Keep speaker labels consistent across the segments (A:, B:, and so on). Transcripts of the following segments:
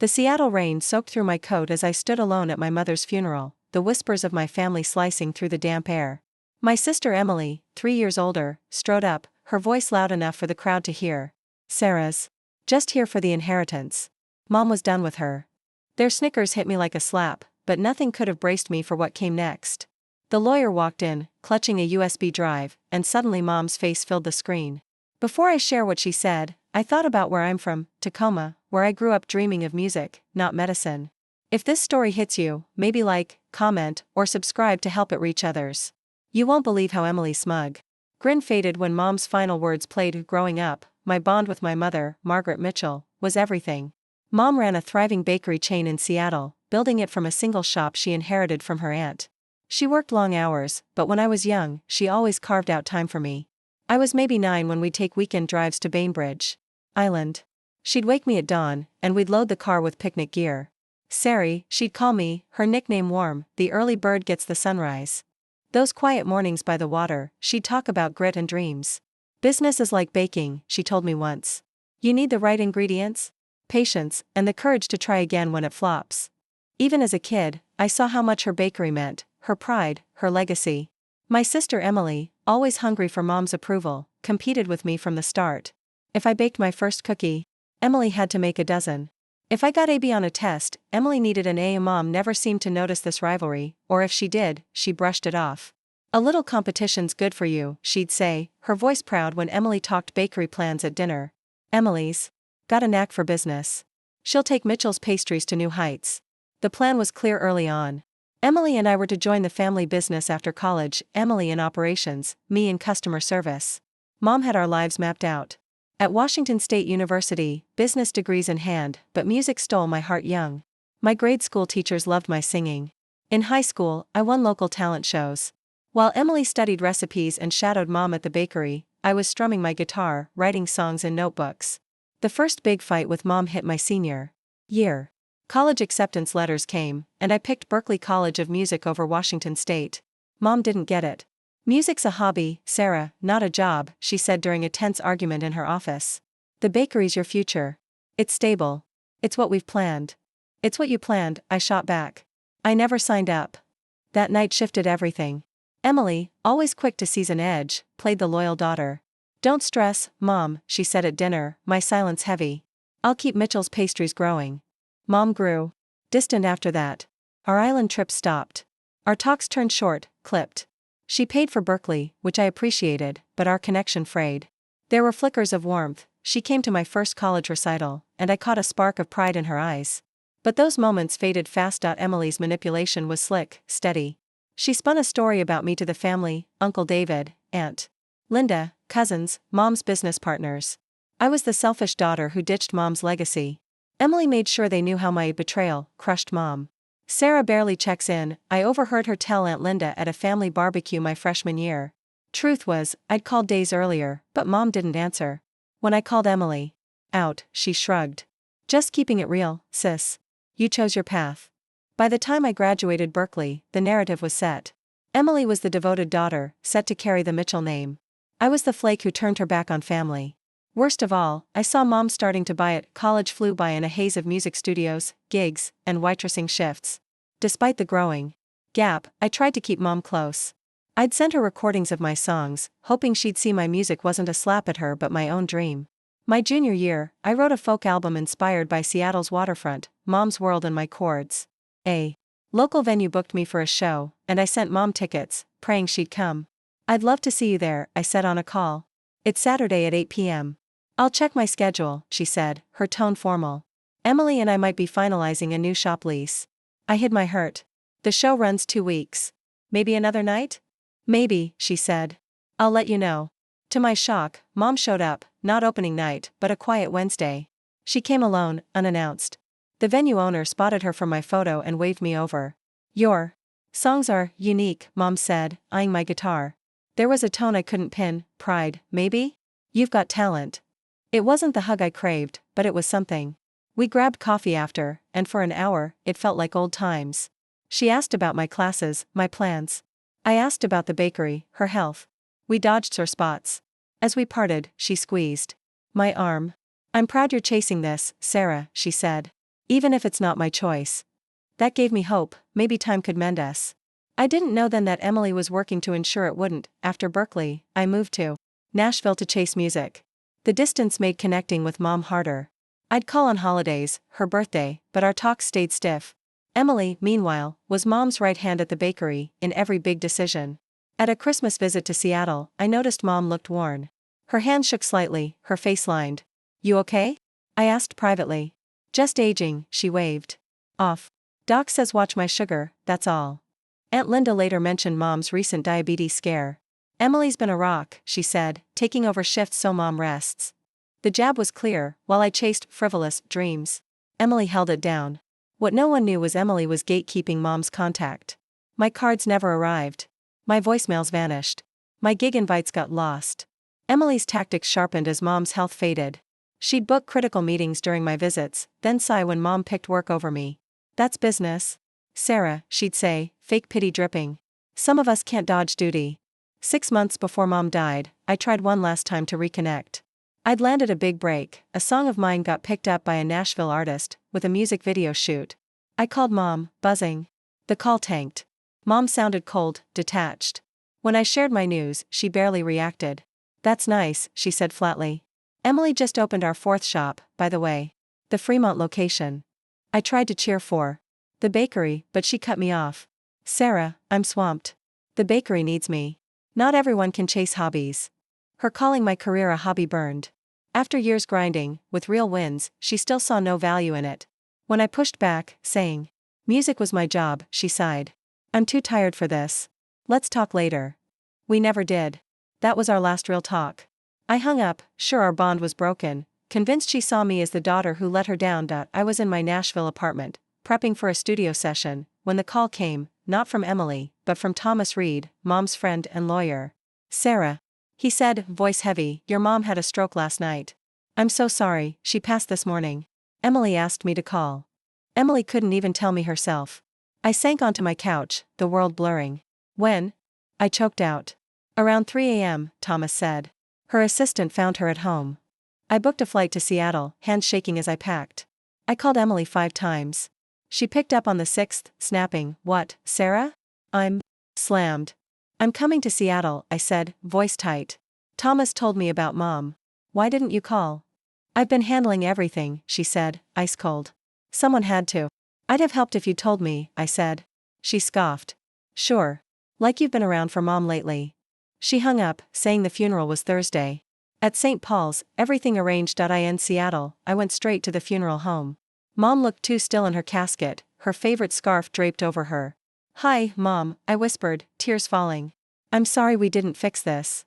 A: The Seattle rain soaked through my coat as I stood alone at my mother's funeral, the whispers of my family slicing through the damp air. My sister Emily, 3 years older, strode up, her voice loud enough for the crowd to hear. "Sarah's just here for the inheritance." Mom was done with her. Their snickers hit me like a slap, but nothing could have braced me for what came next. The lawyer walked in, clutching a USB drive, and suddenly Mom's face filled the screen. Before I share what she said, I thought about where I'm from, Tacoma, where I grew up dreaming of music, not medicine. If this story hits you, maybe like, comment, or subscribe to help it reach others. You won't believe how Emily's smug grin faded when Mom's final words played. Growing up, my bond with my mother, Margaret Mitchell, was everything. Mom ran a thriving bakery chain in Seattle, building it from a single shop she inherited from her aunt. She worked long hours, but when I was young, she always carved out time for me. I was maybe 9 when we'd take weekend drives to Bainbridge Island. She'd wake me at dawn, and we'd load the car with picnic gear. Sari, she'd call me, her nickname warm, the early bird gets the sunrise. Those quiet mornings by the water, she'd talk about grit and dreams. Business is like baking, she told me once. You need the right ingredients, patience, and the courage to try again when it flops. Even as a kid, I saw how much her bakery meant, her pride, her legacy. My sister Emily, always hungry for Mom's approval, competed with me from the start. If I baked my first cookie, Emily had to make a dozen. If I got a B on a test, Emily needed an A. Mom never seemed to notice this rivalry, or if she did, she brushed it off. "A little competition's good for you," she'd say, her voice proud when Emily talked bakery plans at dinner. "Emily's got a knack for business. She'll take Mitchell's pastries to new heights." The plan was clear early on. Emily and I were to join the family business after college, Emily in operations, me in customer service. Mom had our lives mapped out. At Washington State University, business degrees in hand, but music stole my heart young. My grade school teachers loved my singing. In high school, I won local talent shows. While Emily studied recipes and shadowed Mom at the bakery, I was strumming my guitar, writing songs in notebooks. The first big fight with Mom hit my senior year. College acceptance letters came, and I picked Berklee College of Music over Washington State. Mom didn't get it. "Music's a hobby, Sarah, not a job," she said during a tense argument in her office. "The bakery's your future. It's stable. It's what we've planned." "It's what you planned," I shot back. "I never signed up." That night shifted everything. Emily, always quick to seize an edge, played the loyal daughter. "Don't stress, Mom," she said at dinner, my silence heavy. "I'll keep Mitchell's pastries growing." Mom grew distant after that. Our island trip stopped. Our talks turned short, clipped. She paid for Berklee, which I appreciated, but our connection frayed. There were flickers of warmth. She came to my first college recital, and I caught a spark of pride in her eyes. But those moments faded fast. Emily's manipulation was slick, steady. She spun a story about me to the family, Uncle David, Aunt Linda, cousins, Mom's business partners. I was the selfish daughter who ditched Mom's legacy. Emily made sure they knew how my betrayal crushed Mom. "Sarah barely checks in," I overheard her tell Aunt Linda at a family barbecue my freshman year. Truth was, I'd called days earlier, but Mom didn't answer. When I called Emily out, she shrugged. "Just keeping it real, sis. You chose your path." By the time I graduated Berklee, the narrative was set. Emily was the devoted daughter, set to carry the Mitchell name. I was the flake who turned her back on family. Worst of all, I saw Mom starting to buy it. College flew by in a haze of music studios, gigs, and waitressing shifts. Despite the growing gap, I tried to keep Mom close. I'd send her recordings of my songs, hoping she'd see my music wasn't a slap at her but my own dream. My junior year, I wrote a folk album inspired by Seattle's waterfront, Mom's World and my chords. A local venue booked me for a show, and I sent Mom tickets, praying she'd come. "I'd love to see you there," I said on a call. "It's Saturday at 8 p.m. "I'll check my schedule," she said, her tone formal. Emily and I might be finalizing a new shop lease. I hid my hurt. "The show runs 2 weeks. Maybe another night?" "Maybe," she said. "I'll let you know." To my shock, Mom showed up, not opening night, but a quiet Wednesday. She came alone, unannounced. The venue owner spotted her from my photo and waved me over. "Your songs are unique," Mom said, eyeing my guitar. There was a tone I couldn't pin. Pride, maybe? "You've got talent." It wasn't the hug I craved, but it was something. We grabbed coffee after, and for an hour, it felt like old times. She asked about my classes, my plans. I asked about the bakery, her health. We dodged sore spots. As we parted, she squeezed my arm. "I'm proud you're chasing this, Sarah," she said. Even if it's not my choice. That gave me hope, maybe time could mend us. I didn't know then that Emily was working to ensure it wouldn't. After Berkeley, I moved to Nashville to chase music. The distance made connecting with Mom harder. I'd call on holidays, her birthday, but our talks stayed stiff. Emily, meanwhile, was Mom's right hand at the bakery, in every big decision. At a Christmas visit to Seattle, I noticed Mom looked worn. Her hand shook slightly, her face lined. "You okay?" I asked privately. "Just aging," she waved. "Off. Doc says watch my sugar, that's all." Aunt Linda later mentioned Mom's recent diabetes scare. "Emily's been a rock," she said, "taking over shifts so Mom rests." The jab was clear, while I chased frivolous dreams. Emily held it down. What no one knew was Emily was gatekeeping Mom's contact. My cards never arrived. My voicemails vanished. My gig invites got lost. Emily's tactics sharpened as Mom's health faded. She'd book critical meetings during my visits, then sigh when Mom picked work over me. "That's business. Sarah," she'd say, fake pity dripping. "Some of us can't dodge duty." 6 months before Mom died, I tried one last time to reconnect. I'd landed a big break. A song of mine got picked up by a Nashville artist, with a music video shoot. I called Mom, buzzing. The call tanked. Mom sounded cold, detached. When I shared my news, she barely reacted. "That's nice," she said flatly. "Emily just opened our 4th shop, by the way. The Fremont location." I tried to cheer for the bakery, but she cut me off. "Sarah, I'm swamped. The bakery needs me. Not everyone can chase hobbies." Her calling my career a hobby burned. After years grinding, with real wins, she still saw no value in it. When I pushed back, saying, "Music was my job," she sighed. "I'm too tired for this. Let's talk later." We never did. That was our last real talk. I hung up, sure our bond was broken, convinced she saw me as the daughter who let her down. I was in my Nashville apartment, prepping for a studio session, when the call came, not from Emily, but from Thomas Reed, Mom's friend and lawyer. "Sarah," he said, voice heavy, "your mom had a stroke last night." "I'm so sorry, she passed this morning. Emily asked me to call." Emily couldn't even tell me herself. I sank onto my couch, the world blurring. "When?" I choked out. "Around 3 a.m., Thomas said. Her assistant found her at home." I booked a flight to Seattle, hands shaking as I packed. I called Emily 5 times. She picked up on the 6th, snapping, "What, Sarah?" "I'm slammed." "I'm coming to Seattle," I said, voice tight. "Thomas told me about Mom." "Why didn't you call?" "I've been handling everything," she said, ice cold. "Someone had to." "I'd have helped if you'd told me," I said. She scoffed. "Sure. Like you've been around for Mom lately." She hung up, saying the funeral was Thursday. At St. Paul's, everything arranged. In Seattle, I went straight to the funeral home. Mom looked too still in her casket, her favorite scarf draped over her. "Hi, Mom," I whispered, tears falling. "I'm sorry we didn't fix this."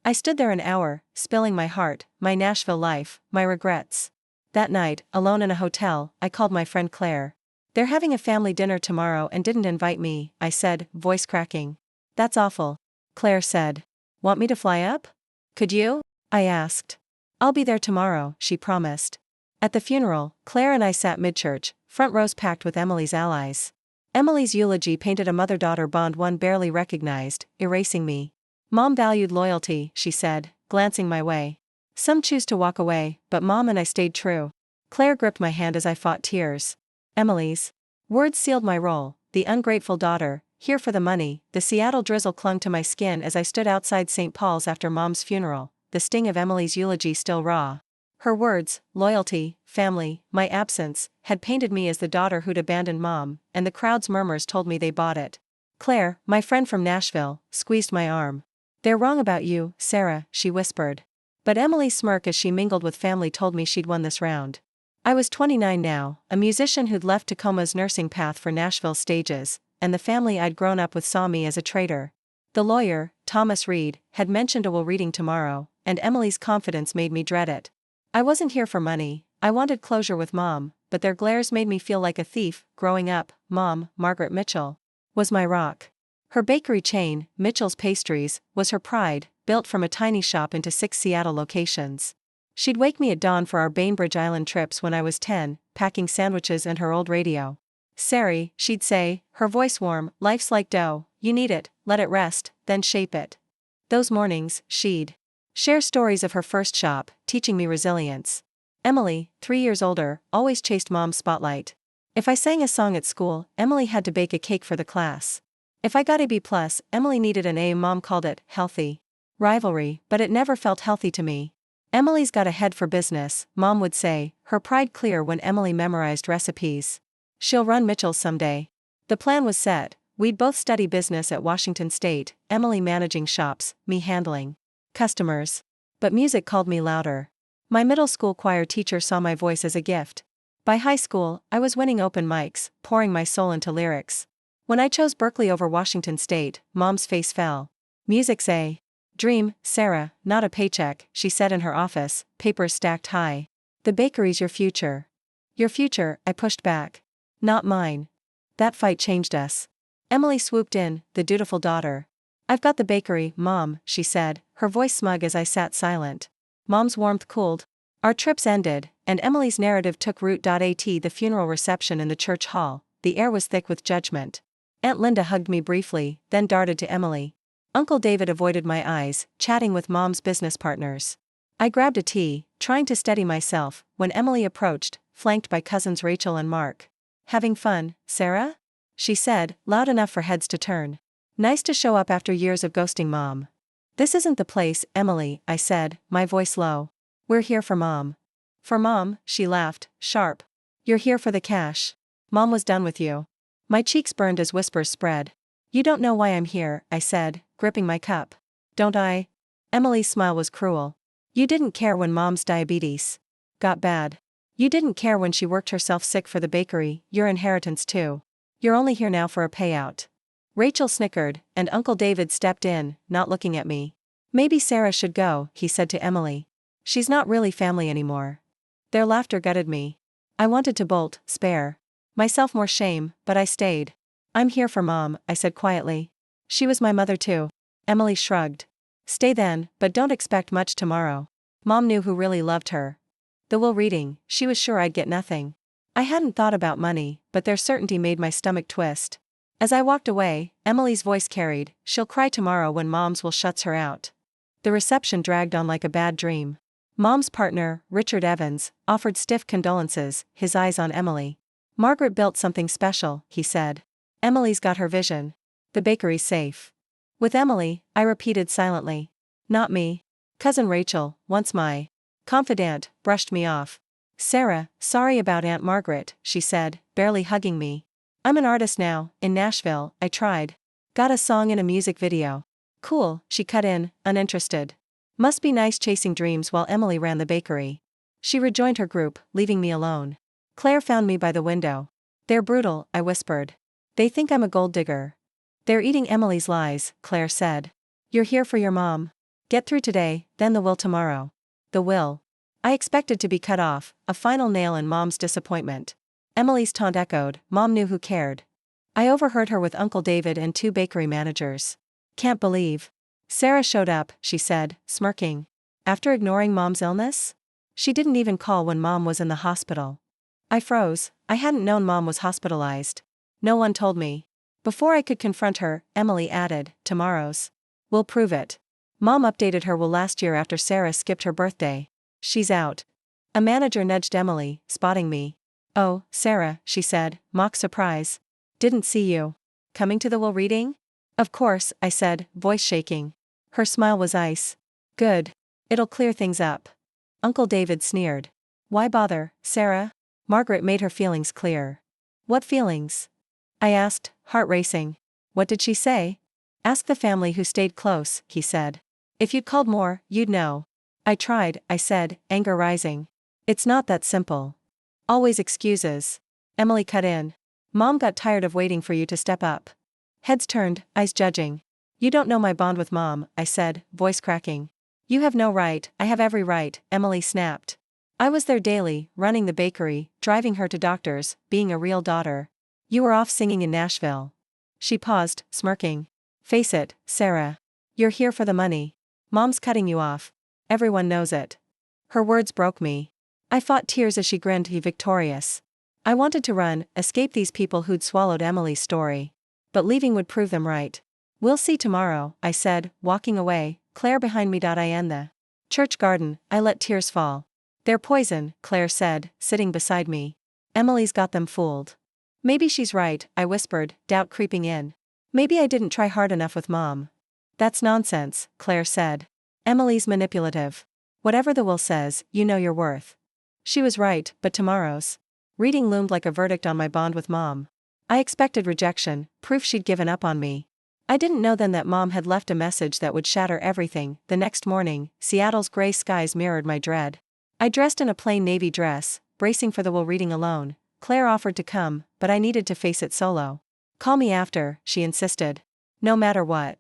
A: I stood there an hour, spilling my heart, my Nashville life, my regrets. That night, alone in a hotel, I called my friend Claire. "They're having a family dinner tomorrow and didn't invite me," I said, voice cracking. "That's awful." Claire said. "Want me to fly up?" "Could you?" I asked. "I'll be there tomorrow," she promised. At the funeral, Claire and I sat mid-church, front rows packed with Emily's allies. Emily's eulogy painted a mother-daughter bond one barely recognized, erasing me. "Mom valued loyalty," she said, glancing my way. "Some choose to walk away, but Mom and I stayed true." Claire gripped my hand as I fought tears. Emily's words sealed my role, the ungrateful daughter, here for the money. The Seattle drizzle clung to my skin as I stood outside St. Paul's after Mom's funeral, the sting of Emily's eulogy still raw. Her words, loyalty, family, my absence, had painted me as the daughter who'd abandoned Mom, and the crowd's murmurs told me they bought it. Claire, my friend from Nashville, squeezed my arm. "They're wrong about you, Sarah," she whispered. But Emily's smirk as she mingled with family told me she'd won this round. I was 29 now, a musician who'd left Tacoma's nursing path for Nashville's stages, and the family I'd grown up with saw me as a traitor. The lawyer, Thomas Reed, had mentioned a will reading tomorrow, and Emily's confidence made me dread it. I wasn't here for money, I wanted closure with Mom, but their glares made me feel like a thief. Growing up, Mom, Margaret Mitchell, was my rock. Her bakery chain, Mitchell's Pastries, was her pride, built from a tiny shop into 6 Seattle locations. She'd wake me at dawn for our Bainbridge Island trips when I was 10, packing sandwiches and her old radio. "Sari," she'd say, her voice warm, "life's like dough, you knead it, let it rest, then shape it." Those mornings, she'd share stories of her first shop, teaching me resilience. Emily, 3 years older, always chased mom's spotlight. If I sang a song at school, Emily had to bake a cake for the class. If I got a B+, Emily needed an A. Mom called it healthy rivalry, but it never felt healthy to me. Emily's got a head for business, Mom would say, her pride clear when Emily memorized recipes. She'll run Mitchell's someday. The plan was set. We'd both study business at Washington State, Emily managing shops, me handling customers. But music called me louder. My middle school choir teacher saw my voice as a gift. By high school, I was winning open mics, pouring my soul into lyrics. When I chose Berkeley over Washington State, Mom's face fell. Music's a dream, Sarah, not a paycheck, she said in her office, papers stacked high. The bakery's your future. Your future, I pushed back. Not mine. That fight changed us. Emily swooped in, the dutiful daughter. I've got the bakery, Mom, she said, her voice smug as I sat silent. Mom's warmth cooled. Our trips ended, and Emily's narrative took root. At the funeral reception in the church hall, the air was thick with judgment. Aunt Linda hugged me briefly, then darted to Emily. Uncle David avoided my eyes, chatting with Mom's business partners. I grabbed a tea, trying to steady myself, when Emily approached, flanked by cousins Rachel and Mark. Having fun, Sarah? She said, loud enough for heads to turn. Nice to show up after years of ghosting Mom. This isn't the place, Emily, I said, my voice low. We're here for Mom. For Mom, she laughed, sharp. You're here for the cash. Mom was done with you. My cheeks burned as whispers spread. You don't know why I'm here, I said, gripping my cup. Don't I? Emily's smile was cruel. You didn't care when Mom's diabetes got bad. You didn't care when she worked herself sick for the bakery, your inheritance too. You're only here now for a payout. Rachel snickered, and Uncle David stepped in, not looking at me. Maybe Sarah should go, he said to Emily. She's not really family anymore. Their laughter gutted me. I wanted to bolt, spare myself more shame, but I stayed. I'm here for Mom, I said quietly. She was my mother too. Emily shrugged. Stay then, but don't expect much tomorrow. Mom knew who really loved her. The will reading, she was sure I'd get nothing. I hadn't thought about money, but their certainty made my stomach twist. As I walked away, Emily's voice carried, she'll cry tomorrow when Mom's will shuts her out. The reception dragged on like a bad dream. Mom's partner, Richard Evans, offered stiff condolences, his eyes on Emily. Margaret built something special, he said. Emily's got her vision. The bakery's safe. With Emily, I repeated silently. Not me. Cousin Rachel, once my confidant, brushed me off. Sarah, sorry about Aunt Margaret, she said, barely hugging me. I'm an artist now, in Nashville, I tried. Got a song in a music video. Cool, she cut in, uninterested. Must be nice chasing dreams while Emily ran the bakery. She rejoined her group, leaving me alone. Claire found me by the window. They're brutal, I whispered. They think I'm a gold digger. They're eating Emily's lies, Claire said. You're here for your mom. Get through today, then the will tomorrow. The will. I expected to be cut off, a final nail in Mom's disappointment. Emily's taunt echoed, Mom knew who cared. I overheard her with Uncle David and 2 bakery managers. Can't believe. Sarah showed up, she said, smirking. After ignoring Mom's illness? She didn't even call when Mom was in the hospital. I froze. I hadn't known Mom was hospitalized. No one told me. Before I could confront her, Emily added, tomorrow's. We'll prove it. Mom updated her will last year after Sarah skipped her birthday. She's out. A manager nudged Emily, spotting me. Oh, Sarah, she said, mock surprise. Didn't see you. Coming to the will reading? Of course, I said, voice shaking. Her smile was ice. Good. It'll clear things up. Uncle David sneered. Why bother, Sarah? Margaret made her feelings clear. What feelings? I asked, heart racing. What did she say? Ask the family who stayed close, he said. If you'd called more, you'd know. I tried, I said, anger rising. It's not that simple. Always excuses. Emily cut in. Mom got tired of waiting for you to step up. Heads turned, eyes judging. You don't know my bond with Mom, I said, voice cracking. You have no right, I have every right, Emily snapped. I was there daily, running the bakery, driving her to doctors, being a real daughter. You were off singing in Nashville. She paused, smirking. Face it, Sarah. You're here for the money. Mom's cutting you off. Everyone knows it. Her words broke me. I fought tears as she grinned, victorious. I wanted to run, escape these people who'd swallowed Emily's story. But leaving would prove them right. We'll see tomorrow, I said, walking away, Claire behind me. In the church garden, I let tears fall. They're poison, Claire said, sitting beside me. Emily's got them fooled. Maybe she's right, I whispered, doubt creeping in. Maybe I didn't try hard enough with Mom. That's nonsense, Claire said. Emily's manipulative. Whatever the will says, you know your worth. She was right, but tomorrow's reading loomed like a verdict on my bond with Mom. I expected rejection, proof she'd given up on me. I didn't know then that Mom had left a message that would shatter everything. The next morning, Seattle's gray skies mirrored my dread. I dressed in a plain navy dress, bracing for the will reading alone. Claire offered to come, but I needed to face it solo. Call me after, she insisted. No matter what.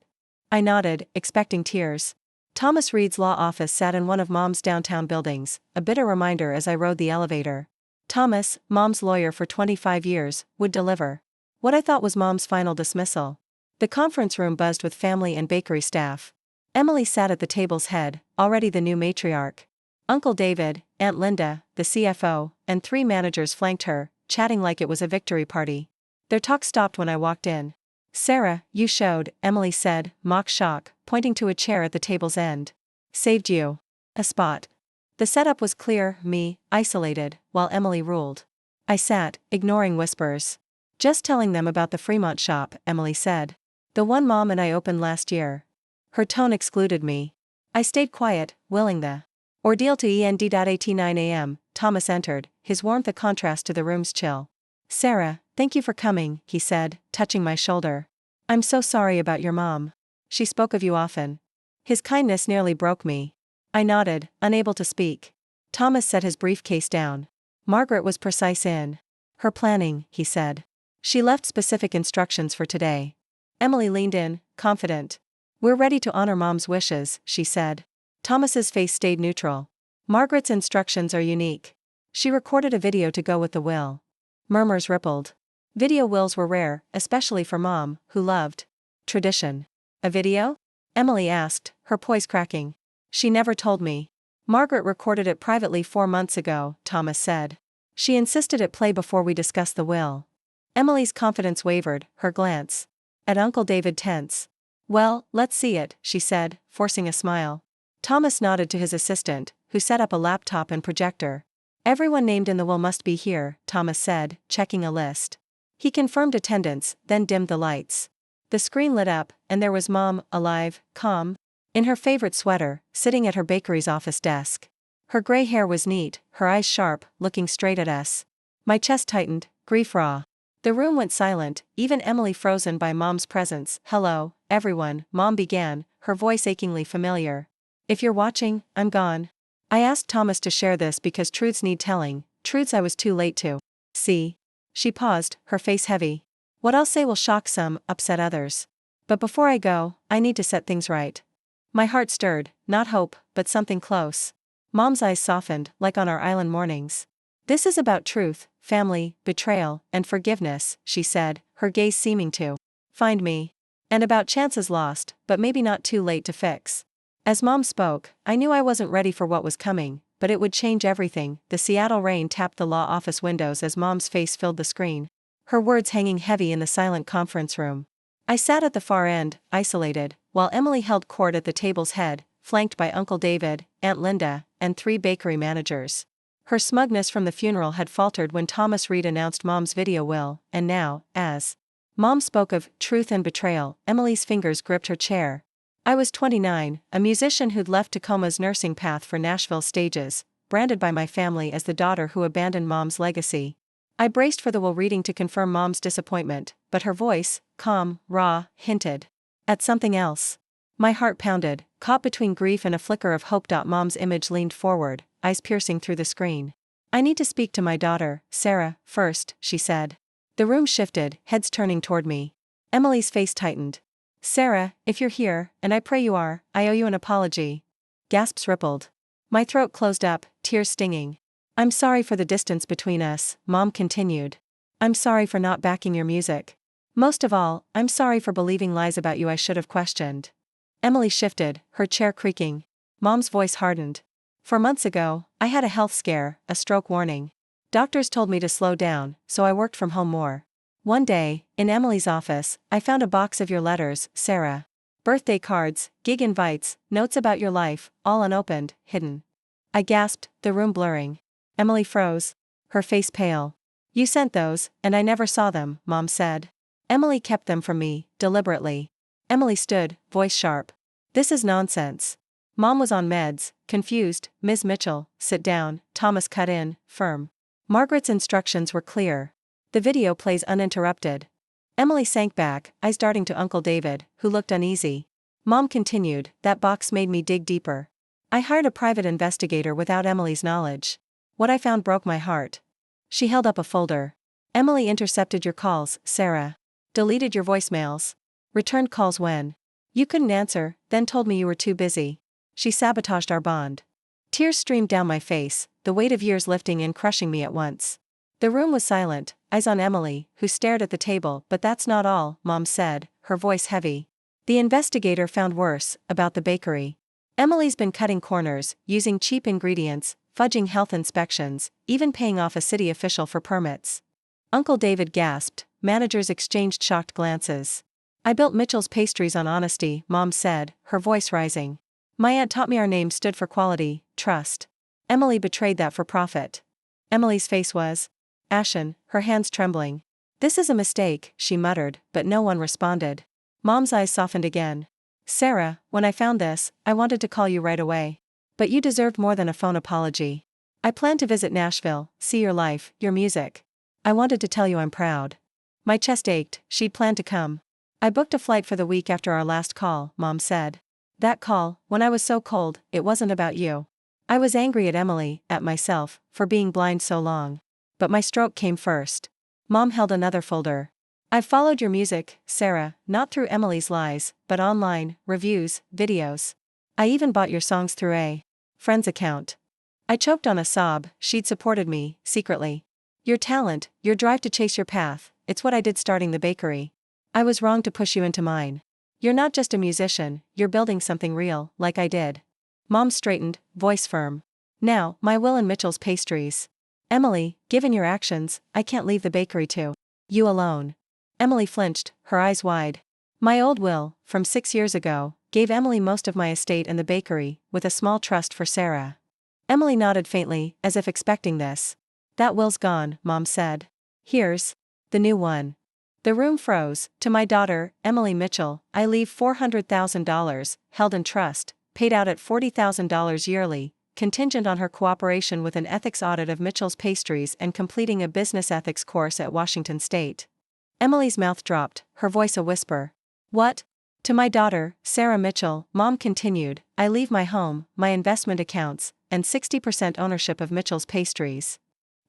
A: I nodded, expecting tears. Thomas Reed's law office sat in one of Mom's downtown buildings, a bitter reminder as I rode the elevator. Thomas, Mom's lawyer for 25 years, would deliver what I thought was Mom's final dismissal. The conference room buzzed with family and bakery staff. Emily sat at the table's head, already the new matriarch. Uncle David, Aunt Linda, the CFO, and 3 managers flanked her, chatting like it was a victory party. Their talk stopped when I walked in. Sarah, you showed, Emily said, mock shock, pointing to a chair at the table's end. Saved you a spot. The setup was clear, me, isolated, while Emily ruled. I sat, ignoring whispers. Just telling them about the Fremont shop, Emily said. The one Mom and I opened last year. Her tone excluded me. I stayed quiet, willing the ordeal to end. At 9 a.m., Thomas entered, his warmth a contrast to the room's chill. Sarah, thank you for coming, he said, touching my shoulder. I'm so sorry about your mom. She spoke of you often. His kindness nearly broke me. I nodded, unable to speak. Thomas set his briefcase down. Margaret was precise in her planning, he said. She left specific instructions for today. Emily leaned in, confident. We're ready to honor Mom's wishes, she said. Thomas's face stayed neutral. Margaret's instructions are unique. She recorded a video to go with the will. Murmurs rippled. Video wills were rare, especially for Mom, who loved tradition. A video? Emily asked, her poise cracking. She never told me. Margaret recorded it privately 4 months ago, Thomas said. She insisted it play before we discussed the will. Emily's confidence wavered, her glance at Uncle David tense. Well, let's see it, she said, forcing a smile. Thomas nodded to his assistant, who set up a laptop and projector. Everyone named in the will must be here, Thomas said, checking a list. He confirmed attendance, then dimmed the lights. The screen lit up, and there was Mom, alive, calm, in her favorite sweater, sitting at her bakery's office desk. Her gray hair was neat, her eyes sharp, looking straight at us. My chest tightened, grief raw. The room went silent, even Emily frozen by Mom's presence. Hello, everyone, Mom began, her voice achingly familiar. If you're watching, I'm gone. I asked Thomas to share this because truths need telling, truths I was too late to see. She paused, her face heavy. What I'll say will shock some, upset others. But before I go, I need to set things right. My heart stirred, not hope, but something close. Mom's eyes softened, like on our island mornings. This is about truth, family, betrayal, and forgiveness, she said, her gaze seeming to find me. And about chances lost, but maybe not too late to fix. As Mom spoke, I knew I wasn't ready for what was coming, but it would change everything. The Seattle rain tapped the law office windows as Mom's face filled the screen. Her words hanging heavy in the silent conference room. I sat at the far end, isolated, while Emily held court at the table's head, flanked by Uncle David, Aunt Linda, and 3 bakery managers. Her smugness from the funeral had faltered when Thomas Reed announced Mom's video will, and now, as Mom spoke of truth and betrayal, Emily's fingers gripped her chair. I was 29, a musician who'd left Tacoma's nursing path for Nashville stages, branded by my family as the daughter who abandoned Mom's legacy. I braced for the will reading to confirm Mom's disappointment, but her voice, calm, raw, hinted at something else. My heart pounded, caught between grief and a flicker of hope. Mom's image leaned forward, eyes piercing through the screen. I need to speak to my daughter, Sarah, first, she said. The room shifted, heads turning toward me. Emily's face tightened. Sarah, if you're here, and I pray you are, I owe you an apology. Gasps rippled. My throat closed up, tears stinging. I'm sorry for the distance between us, Mom continued. I'm sorry for not backing your music. Most of all, I'm sorry for believing lies about you I should have questioned. Emily shifted, her chair creaking. Mom's voice hardened. 4 months ago, I had a health scare, a stroke warning. Doctors told me to slow down, so I worked from home more. One day, in Emily's office, I found a box of your letters, Sarah. Birthday cards, gig invites, notes about your life, all unopened, hidden. I gasped, the room blurring. Emily froze. Her face pale. You sent those, and I never saw them, Mom said. Emily kept them from me, deliberately. Emily stood, voice sharp. This is nonsense. Mom was on meds, confused. Ms. Mitchell, sit down, Thomas cut in, firm. Margaret's instructions were clear. The video plays uninterrupted. Emily sank back, eyes darting to Uncle David, who looked uneasy. Mom continued, that box made me dig deeper. I hired a private investigator without Emily's knowledge. What I found broke my heart. She held up a folder. Emily intercepted your calls, Sarah. Deleted your voicemails. Returned calls when you couldn't answer, then told me you were too busy. She sabotaged our bond. Tears streamed down my face, the weight of years lifting and crushing me at once. The room was silent, eyes on Emily, who stared at the table. But that's not all, Mom said, her voice heavy. The investigator found worse, about the bakery. Emily's been cutting corners, using cheap ingredients, fudging health inspections, even paying off a city official for permits. Uncle David gasped, managers exchanged shocked glances. I built Mitchell's Pastries on honesty, Mom said, her voice rising. My aunt taught me our name stood for quality, trust. Emily betrayed that for profit. Emily's face was ashen, her hands trembling. This is a mistake, she muttered, but no one responded. Mom's eyes softened again. Sarah, when I found this, I wanted to call you right away. But you deserved more than a phone apology. I planned to visit Nashville, see your life, your music. I wanted to tell you I'm proud. My chest ached, she'd planned to come. I booked a flight for the week after our last call, Mom said. That call, when I was so cold, it wasn't about you. I was angry at Emily, at myself, for being blind so long. But my stroke came first. Mom held another folder. I've followed your music, Sarah, not through Emily's lies, but online, reviews, videos. I even bought your songs through a friend's account. I choked on a sob. She'd supported me, secretly. Your talent, your drive to chase your path, it's what I did starting the bakery. I was wrong to push you into mine. You're not just a musician, you're building something real, like I did. Mom straightened, voice firm. Now, my will and Mitchell's Pastries. Emily, given your actions, I can't leave the bakery to you alone. Emily flinched, her eyes wide. My old will, from 6 years ago, gave Emily most of my estate and the bakery, with a small trust for Sarah. Emily nodded faintly, as if expecting this. That will's gone, Mom said. Here's the new one. The room froze. To my daughter, Emily Mitchell, I leave $400,000, held in trust, paid out at $40,000 yearly, contingent on her cooperation with an ethics audit of Mitchell's Pastries and completing a business ethics course at Washington State. Emily's mouth dropped, her voice a whisper. What? To my daughter, Sarah Mitchell, Mom continued, I leave my home, my investment accounts, and 60% ownership of Mitchell's Pastries.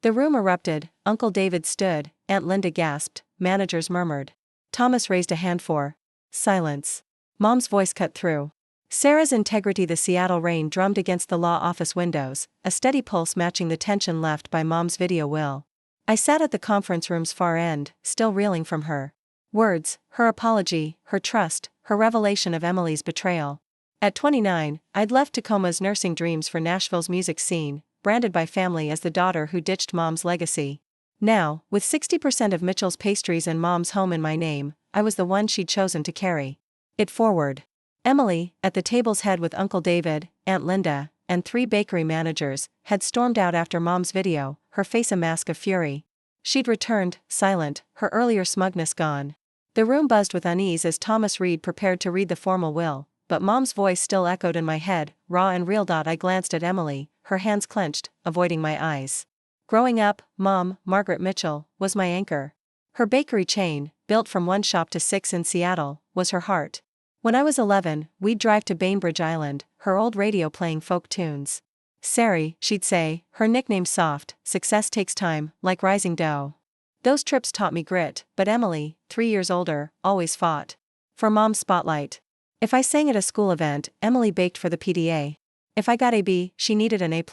A: The room erupted. Uncle David stood, Aunt Linda gasped, managers murmured. Thomas raised a hand for silence. Mom's voice cut through. Sarah's integrity. The Seattle rain drummed against the law office windows, a steady pulse matching the tension left by Mom's video will. I sat at the conference room's far end, still reeling from her words, her apology, her trust, her revelation of Emily's betrayal. At 29, I'd left Tacoma's nursing dreams for Nashville's music scene, branded by family as the daughter who ditched Mom's legacy. Now, with 60% of Mitchell's Pastries and Mom's home in my name, I was the one she'd chosen to carry it forward. Emily, at the table's head with Uncle David, Aunt Linda, and 3 bakery managers, had stormed out after Mom's video, her face a mask of fury. She'd returned, silent, her earlier smugness gone. The room buzzed with unease as Thomas Reed prepared to read the formal will, but Mom's voice still echoed in my head, raw and real. I glanced at Emily, her hands clenched, avoiding my eyes. Growing up, Mom, Margaret Mitchell, was my anchor. Her bakery chain, built from 1 shop to 6 in Seattle, was her heart. When I was 11, we'd drive to Bainbridge Island, her old radio playing folk tunes. Sari, she'd say, her nickname soft, success takes time, like rising dough. Those trips taught me grit, but Emily, 3 years older, always fought for Mom's spotlight. If I sang at a school event, Emily baked for the PDA. If I got a B, she needed an A+.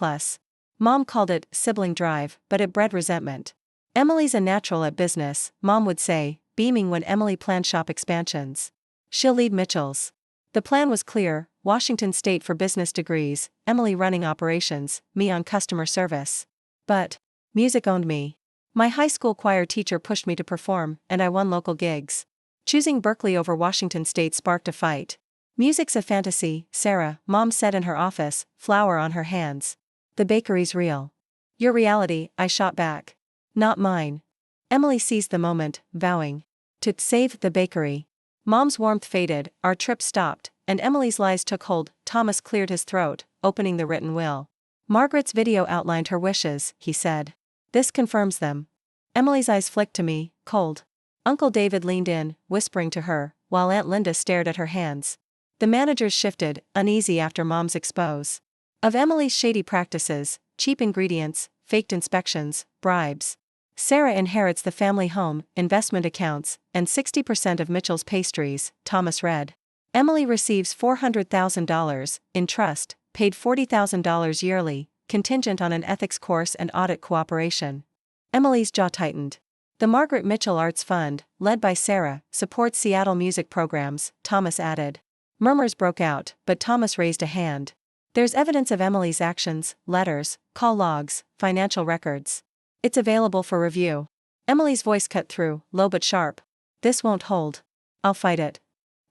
A: Mom called it sibling drive, but it bred resentment. Emily's a natural at business, Mom would say, beaming when Emily planned shop expansions. She'll lead Mitchell's. The plan was clear, Washington State for business degrees, Emily running operations, me on customer service. But music owned me. My high school choir teacher pushed me to perform, and I won local gigs. Choosing Berkeley over Washington State sparked a fight. Music's a fantasy, Sarah, Mom said in her office, flower on her hands. The bakery's real. Your reality, I shot back. Not mine. Emily seized the moment, vowing to save the bakery. Mom's warmth faded, our trip stopped, and Emily's lies took hold. Thomas cleared his throat, opening the written will. Margaret's video outlined her wishes, he said. This confirms them. Emily's eyes flicked to me, cold. Uncle David leaned in, whispering to her, while Aunt Linda stared at her hands. The managers shifted, uneasy after Mom's expose of Emily's shady practices, cheap ingredients, faked inspections, bribes. Sarah inherits the family home, investment accounts, and 60% of Mitchell's pastries, Thomas read. Emily receives $400,000 in trust, paid $40,000 yearly, contingent on an ethics course and audit cooperation. Emily's jaw tightened. The Margaret Mitchell Arts Fund, led by Sarah, supports Seattle music programs, Thomas added. Murmurs broke out, but Thomas raised a hand. There's evidence of Emily's actions, letters, call logs, financial records. It's available for review. Emily's voice cut through, low but sharp. This won't hold. I'll fight it.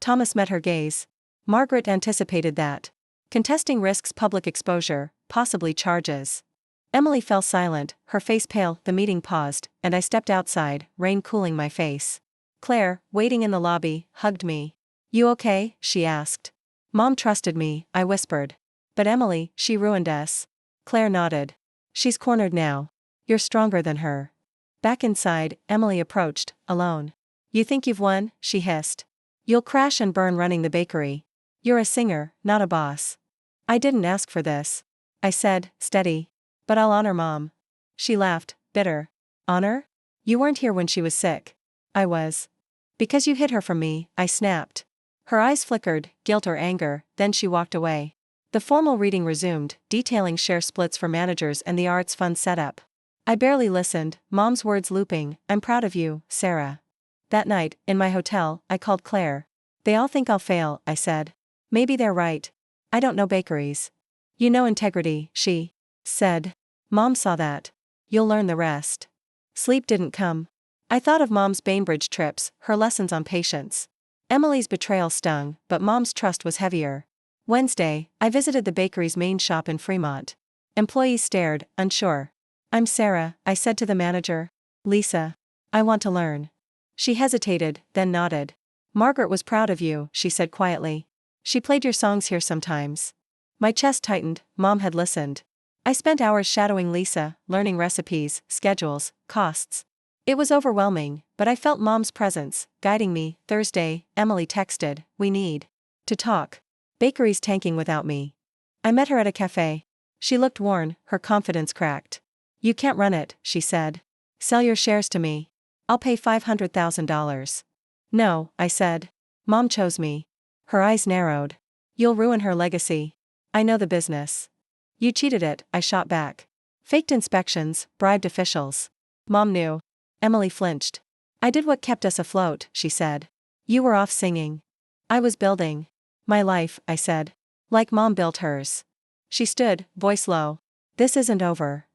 A: Thomas met her gaze. Margaret anticipated that. Contesting risks public exposure, possibly charges. Emily fell silent, her face pale. The meeting paused, and I stepped outside, rain cooling my face. Claire, waiting in the lobby, hugged me. You okay? She asked. Mom trusted me, I whispered. But Emily, she ruined us. Claire nodded. She's cornered now. You're stronger than her. Back inside, Emily approached, alone. You think you've won? She hissed. You'll crash and burn running the bakery. You're a singer, not a boss. I didn't ask for this. I said, steady. But I'll honor Mom. She laughed, bitter. Honor? You weren't here when she was sick. I was. Because you hid her from me, I snapped. Her eyes flickered, guilt or anger, then she walked away. The formal reading resumed, detailing share splits for managers and the arts fund setup. I barely listened, Mom's words looping, I'm proud of you, Sarah. That night, in my hotel, I called Claire. They all think I'll fail, I said. Maybe they're right. I don't know bakeries. You know integrity, she said. Mom saw that. You'll learn the rest. Sleep didn't come. I thought of Mom's Bainbridge trips, her lessons on patience. Emily's betrayal stung, but Mom's trust was heavier. Wednesday, I visited the bakery's main shop in Fremont. Employees stared, unsure. I'm Sarah, I said to the manager. Lisa. I want to learn. She hesitated, then nodded. Margaret was proud of you, she said quietly. She played your songs here sometimes. My chest tightened, Mom had listened. I spent hours shadowing Lisa, learning recipes, schedules, costs. It was overwhelming, but I felt Mom's presence, guiding me. Thursday, Emily texted, we need to talk. Bakery's tanking without me. I met her at a cafe. She looked worn, her confidence cracked. You can't run it, she said. Sell your shares to me. I'll pay $500,000. No, I said. Mom chose me. Her eyes narrowed. You'll ruin her legacy. I know the business. You cheated it, I shot back. Faked inspections, bribed officials. Mom knew. Emily flinched. I did what kept us afloat, she said. You were off singing. I was building my life, I said. Like Mom built hers. She stood, voice low. This isn't over.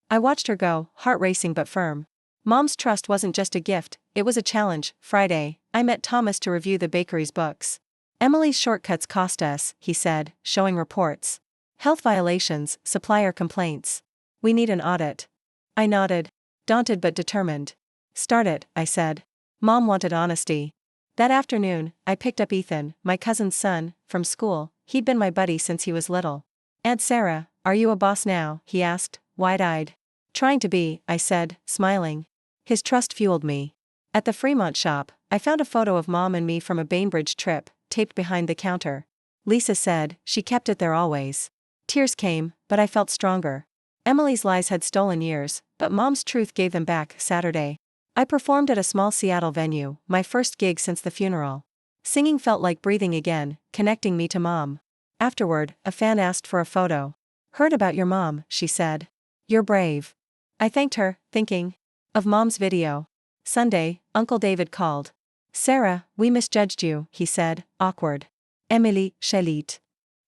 A: I watched her go, heart racing but firm. Mom's trust wasn't just a gift, it was a challenge. Friday, I met Thomas to review the bakery's books. Emily's shortcuts cost us, he said, showing reports. Health violations, supplier complaints. We need an audit. I nodded. Daunted but determined. Start it, I said. Mom wanted honesty. That afternoon, I picked up Ethan, my cousin's son, from school. He'd been my buddy since he was little. Aunt Sarah, are you a boss now? He asked, wide-eyed. Trying to be, I said, smiling. His trust fueled me. At the Fremont shop, I found a photo of Mom and me from a Bainbridge trip, taped behind the counter. Lisa said, she kept it there always. Tears came, but I felt stronger. Emily's lies had stolen years, but Mom's truth gave them back. Saturday, I performed at a small Seattle venue, my first gig since the funeral. Singing felt like breathing again, connecting me to Mom. Afterward, a fan asked for a photo. Heard about your mom, she said. You're brave. I thanked her, thinking of Mom's video. Sunday, Uncle David called. Sarah, we misjudged you, he said, awkward. Emily, Shalit.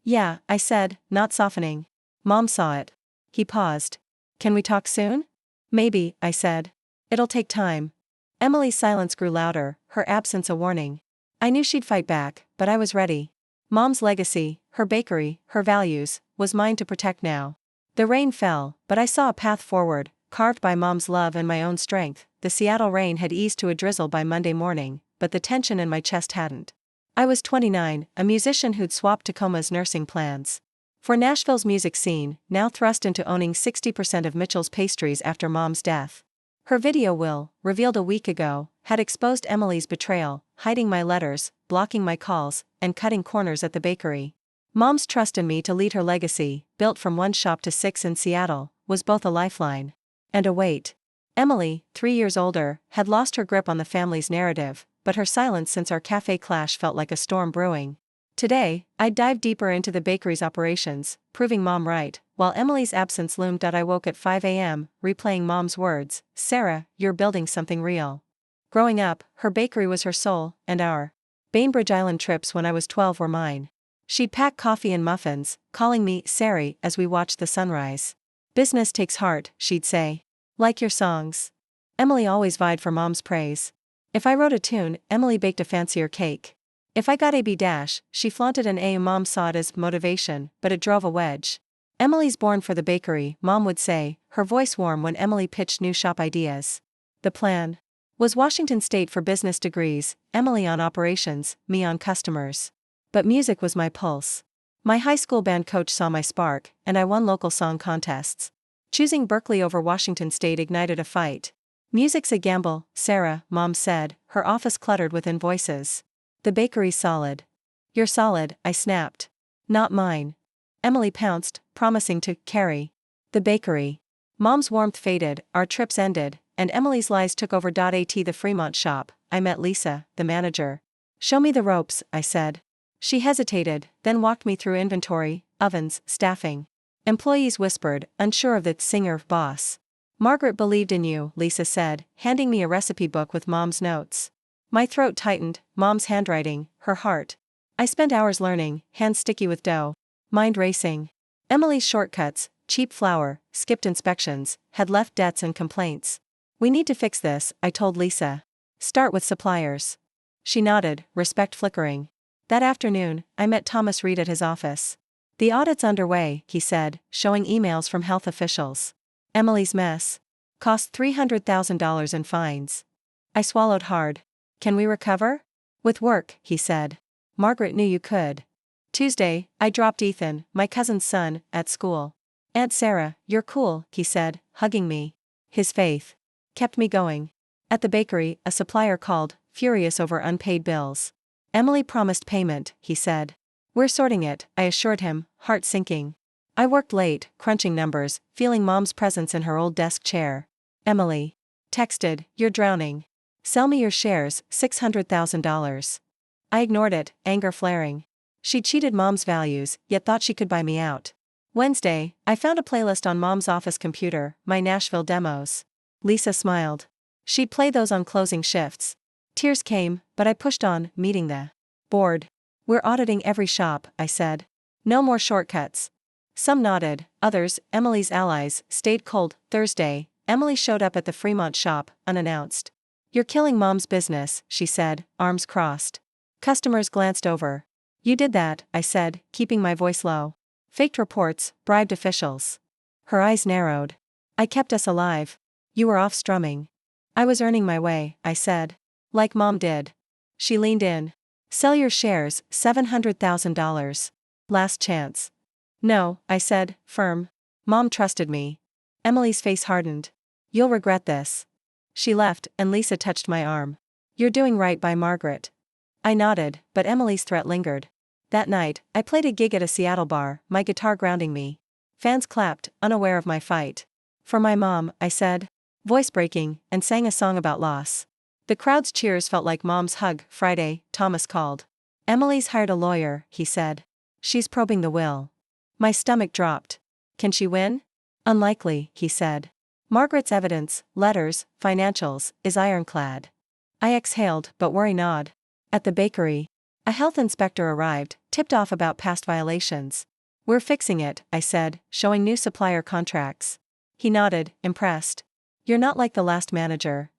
A: Yeah, I said, not softening. Mom saw it. He paused. Can we talk soon? Maybe, I said. It'll take time. Emily's silence grew louder, her absence a warning. I knew she'd fight back, but I was ready. Mom's legacy, her bakery, her values, was mine to protect now. The rain fell, but I saw a path forward, carved by Mom's love and my own strength. The Seattle rain had eased to a drizzle by Monday morning, but the tension in my chest hadn't. I was 29, a musician who'd swapped Tacoma's nursing plans for Nashville's music scene, now thrust into owning 60% of Mitchell's pastries after Mom's death. Her video will, revealed a week ago, had exposed Emily's betrayal, hiding my letters, blocking my calls, and cutting corners at the bakery. Mom's trust in me to lead her legacy, built from one shop to 6 in Seattle, was both a lifeline and a weight. Emily, 3 years older, had lost her grip on the family's narrative, but her silence since our cafe clash felt like a storm brewing. Today, I'd dive deeper into the bakery's operations, proving Mom right, while Emily's absence loomed. I woke at 5 a.m., replaying Mom's words, "Sarah, you're building something real." Growing up, her bakery was her soul, and our Bainbridge Island trips when I was 12 were mine. She'd pack coffee and muffins, calling me Sari as we watched the sunrise. "Business takes heart," she'd say. "Like your songs." Emily always vied for Mom's praise. If I wrote a tune, Emily baked a fancier cake. If I got A/B-, she flaunted an A. Mom saw it as motivation, but it drove a wedge. "Emily's born for the bakery," Mom would say, her voice warm when Emily pitched new shop ideas. The plan was Washington State for business degrees, Emily on operations, me on customers. But music was my pulse. My high school band coach saw my spark, and I won local song contests. Choosing Berkeley over Washington State ignited a fight. "Music's a gamble, Sarah," Mom said, her office cluttered with invoices. "The bakery's solid." "You're solid," I snapped. "Not mine." Emily pounced, promising to carry the bakery. Mom's warmth faded, our trips ended, and Emily's lies took over. At the Fremont shop, I met Lisa, the manager. "Show me the ropes," I said. She hesitated, then walked me through inventory, ovens, staffing. Employees whispered, unsure of the singer boss. "Margaret believed in you," Lisa said, handing me a recipe book with Mom's notes. My throat tightened, Mom's handwriting, her heart. I spent hours learning, hands sticky with dough, mind racing. Emily's shortcuts, cheap flour, skipped inspections, had left debts and complaints. "We need to fix this," I told Lisa. "Start with suppliers." She nodded, respect flickering. That afternoon, I met Thomas Reed at his office. "The audit's underway," he said, showing emails from health officials. "Emily's mess cost $300,000 in fines." I swallowed hard. "Can we recover?" "With work," he said. "Margaret knew you could." Tuesday, I dropped Ethan, my cousin's son, at school. "Aunt Sarah, you're cool," he said, hugging me. His faith kept me going. At the bakery, a supplier called, furious over unpaid bills. "Emily promised payment," he said. "We're sorting it," I assured him, heart sinking. I worked late, crunching numbers, feeling Mom's presence in her old desk chair. Emily texted, "You're drowning. Sell me your shares, $600,000. I ignored it, anger flaring. She cheated Mom's values, yet thought she could buy me out. Wednesday, I found a playlist on Mom's office computer, my Nashville demos. Lisa smiled. She'd play those on closing shifts. Tears came, but I pushed on, meeting the board. "We're auditing every shop," I said. "No more shortcuts." Some nodded, others, Emily's allies, stayed cold. Thursday, Emily showed up at the Fremont shop, unannounced. "You're killing Mom's business," she said, arms crossed. Customers glanced over. "You did that," I said, keeping my voice low. "Faked reports, bribed officials." Her eyes narrowed. "I kept us alive. You were off strumming." "I was earning my way," I said. "Like Mom did." She leaned in. "Sell your shares, $700,000. Last chance." "No," I said, firm. "Mom trusted me." Emily's face hardened. "You'll regret this." She left, and Lisa touched my arm. "You're doing right by Margaret." I nodded, but Emily's threat lingered. That night, I played a gig at a Seattle bar, my guitar grounding me. Fans clapped, unaware of my fight. "For my mom," I said, voice breaking, and sang a song about loss. The crowd's cheers felt like Mom's hug. Friday, Thomas called. "Emily's hired a lawyer," he said. "She's probing the will." My stomach dropped. "Can she win?" "Unlikely," he said. "Margaret's evidence, letters, financials, is ironclad." I exhaled, but worry gnawed. At the bakery, a health inspector arrived, tipped off about past violations. "We're fixing it," I said, showing new supplier contracts. He nodded, impressed. "You're not like the last manager."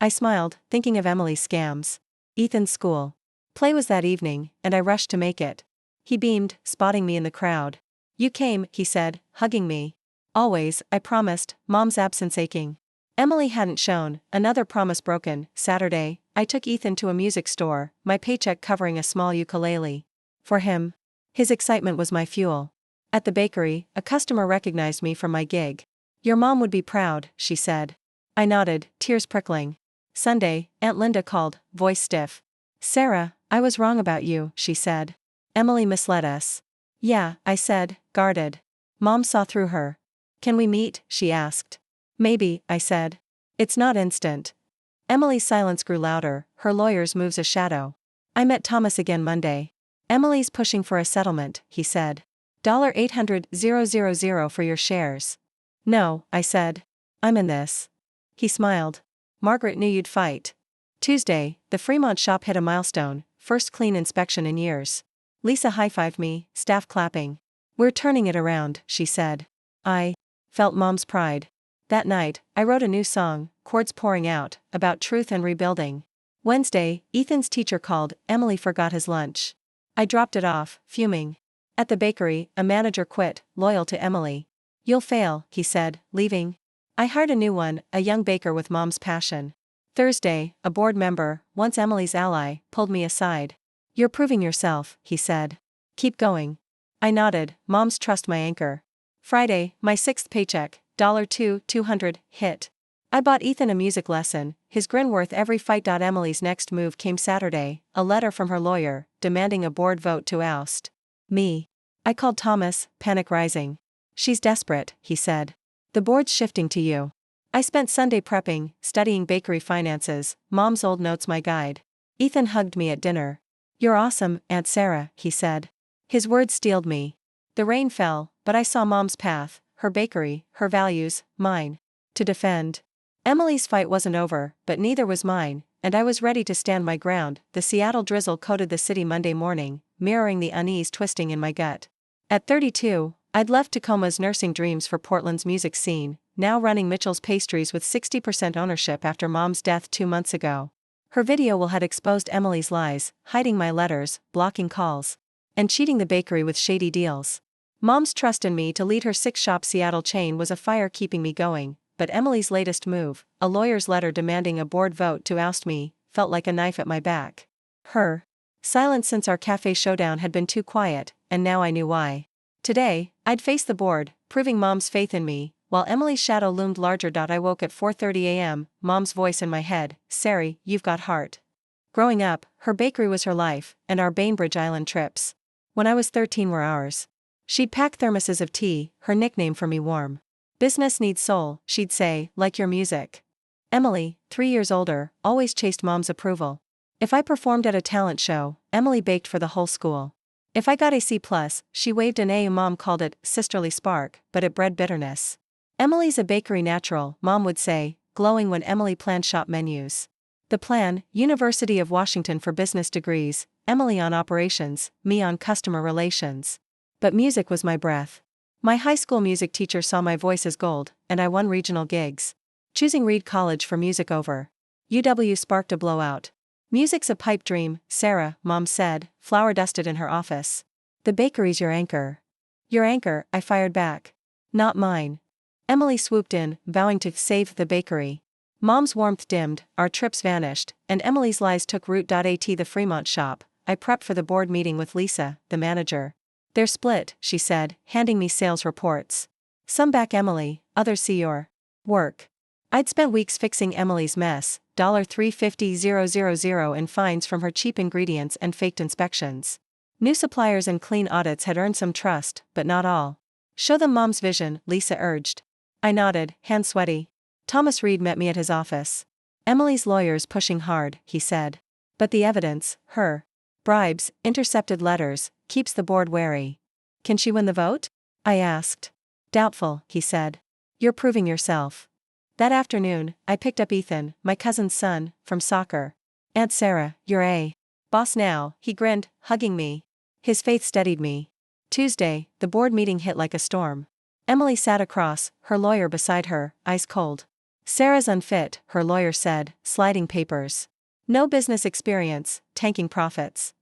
A: I smiled, thinking of Emily's scams. Ethan's school play was that evening, and I rushed to make it. He beamed, spotting me in the crowd. "You came," he said, hugging me. Always, I promised, Mom's absence aching. Emily hadn't shown, another promise broken. Saturday, I took Ethan to a music store, my paycheck covering a small ukulele. For him. His excitement was my fuel. At the bakery, a customer recognized me from my gig. "Your mom would be proud," she said. I nodded, tears prickling. Sunday, Aunt Linda called, voice stiff. "Sarah, I was wrong about you," she said. "Emily misled us." "Yeah," I said, guarded. Mom saw through her. "Can we meet?" she asked. "Maybe," I said. "It's not instant." Emily's silence grew louder, her lawyer's moves a shadow. I met Thomas again Monday. "Emily's pushing for a settlement," he said. $800,000 for your shares. "No," I said. "I'm in this." He smiled. "Margaret knew you'd fight." Tuesday, the Fremont shop hit a milestone, first clean inspection in years. Lisa high-fived me, staff clapping. "We're turning it around," she said. I felt Mom's pride. That night, I wrote a new song, chords pouring out, about truth and rebuilding. Wednesday, Ethan's teacher called, Emily forgot his lunch. I dropped it off, fuming. At the bakery, a manager quit, loyal to Emily. "You'll fail," he said, leaving. I hired a new one, a young baker with Mom's passion. Thursday, a board member, once Emily's ally, pulled me aside. "You're proving yourself," he said. "Keep going." I nodded, Mom's trust my anchor. Friday, my sixth paycheck, $200 hit. I bought Ethan a music lesson, his grin worth every fight. Emily's next move came Saturday, a letter from her lawyer, demanding a board vote to oust me. I called Thomas, panic rising. "She's desperate," he said. "The board's shifting to you." I spent Sunday prepping, studying bakery finances, Mom's old notes my guide. Ethan hugged me at dinner. "You're awesome, Aunt Sarah," he said. His words steeled me. The rain fell, but I saw Mom's path, her bakery, her values, mine. To defend. Emily's fight wasn't over, but neither was mine, and I was ready to stand my ground. The Seattle drizzle coated the city Monday morning, mirroring the unease twisting in my gut. At 32, I'd left Tacoma's nursing dreams for Portland's music scene, now running Mitchell's Pastries with 60% ownership after Mom's death 2 months ago. Her video will had exposed Emily's lies, hiding my letters, blocking calls, and cheating the bakery with shady deals. Mom's trust in me to lead her 6-shop Seattle chain was a fire keeping me going, but Emily's latest move, a lawyer's letter demanding a board vote to oust me, felt like a knife at my back. Her silence since our cafe showdown had been too quiet, and now I knew why. Today, I'd face the board, proving Mom's faith in me, while Emily's shadow loomed larger. I woke at 4:30 a.m., Mom's voice in my head, "Sari, you've got heart." Growing up, her bakery was her life, and our Bainbridge Island trips. When I was 13 were ours. She'd pack thermoses of tea, her nickname for me warm. "Business needs soul," she'd say, "like your music." Emily, 3 years older, always chased Mom's approval. If I performed at a talent show, Emily baked for the whole school. If I got a C+, she waved an A. Mom called it sisterly spark, but it bred bitterness. "Emily's a bakery natural," Mom would say, glowing when Emily planned shop menus. The plan, University of Washington for business degrees, Emily on operations, me on customer relations. But music was my breath. My high school music teacher saw my voice as gold, and I won regional gigs. Choosing Reed College for music over UW sparked a blowout. "Music's a pipe dream, Sarah," Mom said, flour dusted in her office. "The bakery's your anchor." "Your anchor," I fired back. "Not mine." Emily swooped in, vowing to save the bakery. Mom's warmth dimmed, our trips vanished, and Emily's lies took root. At the Fremont shop, I prepped for the board meeting with Lisa, the manager. "They're split," she said, handing me sales reports. "Some back Emily, others see your work." I'd spent weeks fixing Emily's mess, $350,000 in fines from her cheap ingredients and faked inspections. New suppliers and clean audits had earned some trust, but not all. "Show them Mom's vision," Lisa urged. I nodded, hands sweaty. Thomas Reed met me at his office. "Emily's lawyer's pushing hard," he said. "But the evidence, her bribes, intercepted letters, keeps the board wary." "Can she win the vote?" I asked. "Doubtful," he said. "You're proving yourself." That afternoon, I picked up Ethan, my cousin's son, from soccer. "Aunt Sarah, you're a boss now," he grinned, hugging me. His faith steadied me. Tuesday, the board meeting hit like a storm. Emily sat across, her lawyer beside her, ice cold. "Sarah's unfit," her lawyer said, sliding papers. "No business experience, tanking profits."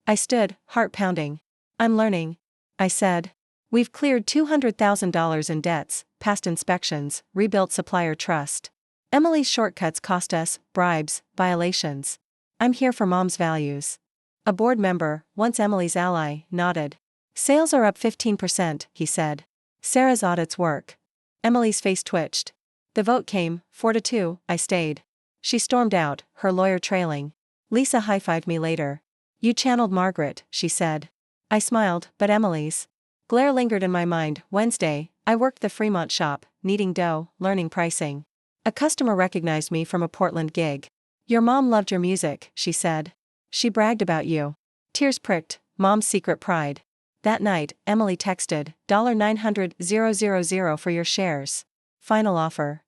A: I stood, heart pounding. "I'm learning," I said. "We've cleared $200,000 in debts, passed inspections, rebuilt supplier trust. Emily's shortcuts cost us bribes, violations. I'm here for mom's values. A board member, once Emily's ally, nodded. Sales are up 15%, he said. Sarah's audits work. Emily's face twitched. The vote came, 4-2, I stayed. She stormed out, her lawyer trailing. Lisa high-fived me later. You channeled Margaret, she said. I smiled, but Emily's glare lingered in my mind. Wednesday, I worked the Fremont shop, kneading dough, learning pricing. A customer recognized me from a Portland gig. Your mom loved your music, she said. She bragged about you. Tears pricked, mom's secret pride. That night, Emily texted, $900,000 for your shares. Final offer.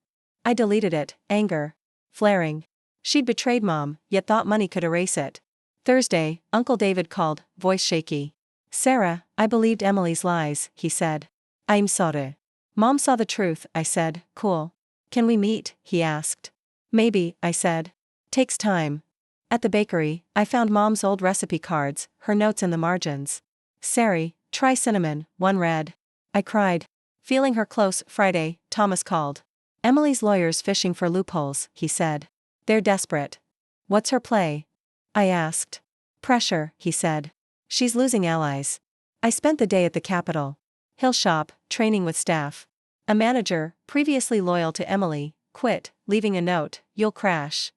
A: I deleted it, anger flaring. She'd betrayed mom, yet thought money could erase it. Thursday, Uncle David called, voice shaky. Sarah, I believed Emily's lies, he said. I'm sorry. Mom saw the truth, I said, cool. Can we meet, he asked. Maybe, I said. Takes time. At the bakery, I found mom's old recipe cards, her notes in the margins. Sari, try cinnamon, one read. I cried. Feeling her close. Friday, Thomas called. Emily's lawyer's fishing for loopholes, he said. They're desperate. What's her play? I asked. Pressure, he said. She's losing allies. I spent the day at the Capitol Hill shop, training with staff. A manager, previously loyal to Emily, quit, leaving a note, you'll crash.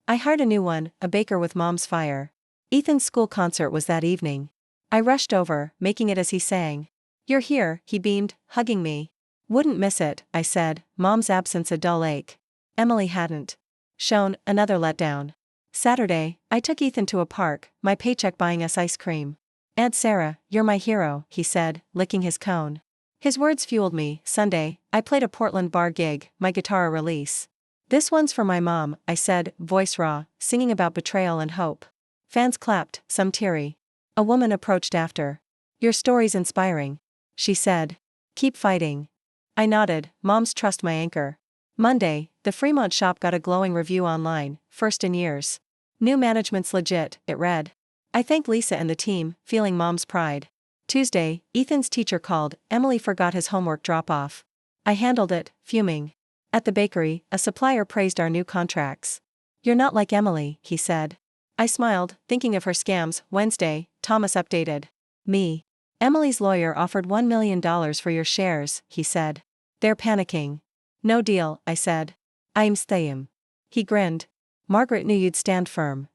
A: I hired a new one, a baker with mom's fire. Ethan's school concert was that evening. I rushed over, making it as he sang. You're here, he beamed, hugging me. Wouldn't miss it, I said, mom's absence a dull ache. Emily hadn't shown, another letdown. Saturday, I took Ethan to a park, my paycheck buying us ice cream. Aunt Sarah, you're my hero, he said, licking his cone. His words fueled me. Sunday, I played a Portland bar gig, my guitar release. This one's for my mom, I said, voice raw, singing about betrayal and hope. Fans clapped, some teary. A woman approached after. Your story's inspiring, she said. Keep fighting. I nodded, mom's trust my anchor. Monday, the Fremont shop got a glowing review online, first in years. New management's legit, it read. I thanked Lisa and the team, feeling mom's pride. Tuesday, Ethan's teacher called, Emily forgot his homework drop-off. I handled it, fuming. At the bakery, a supplier praised our new contracts. You're not like Emily, he said. I smiled, thinking of her scams. Wednesday, Thomas updated me. Emily's lawyer offered $1 million for your shares, he said. They're panicking. No deal, I said. I'm staying. He grinned. Margaret knew you'd stand firm.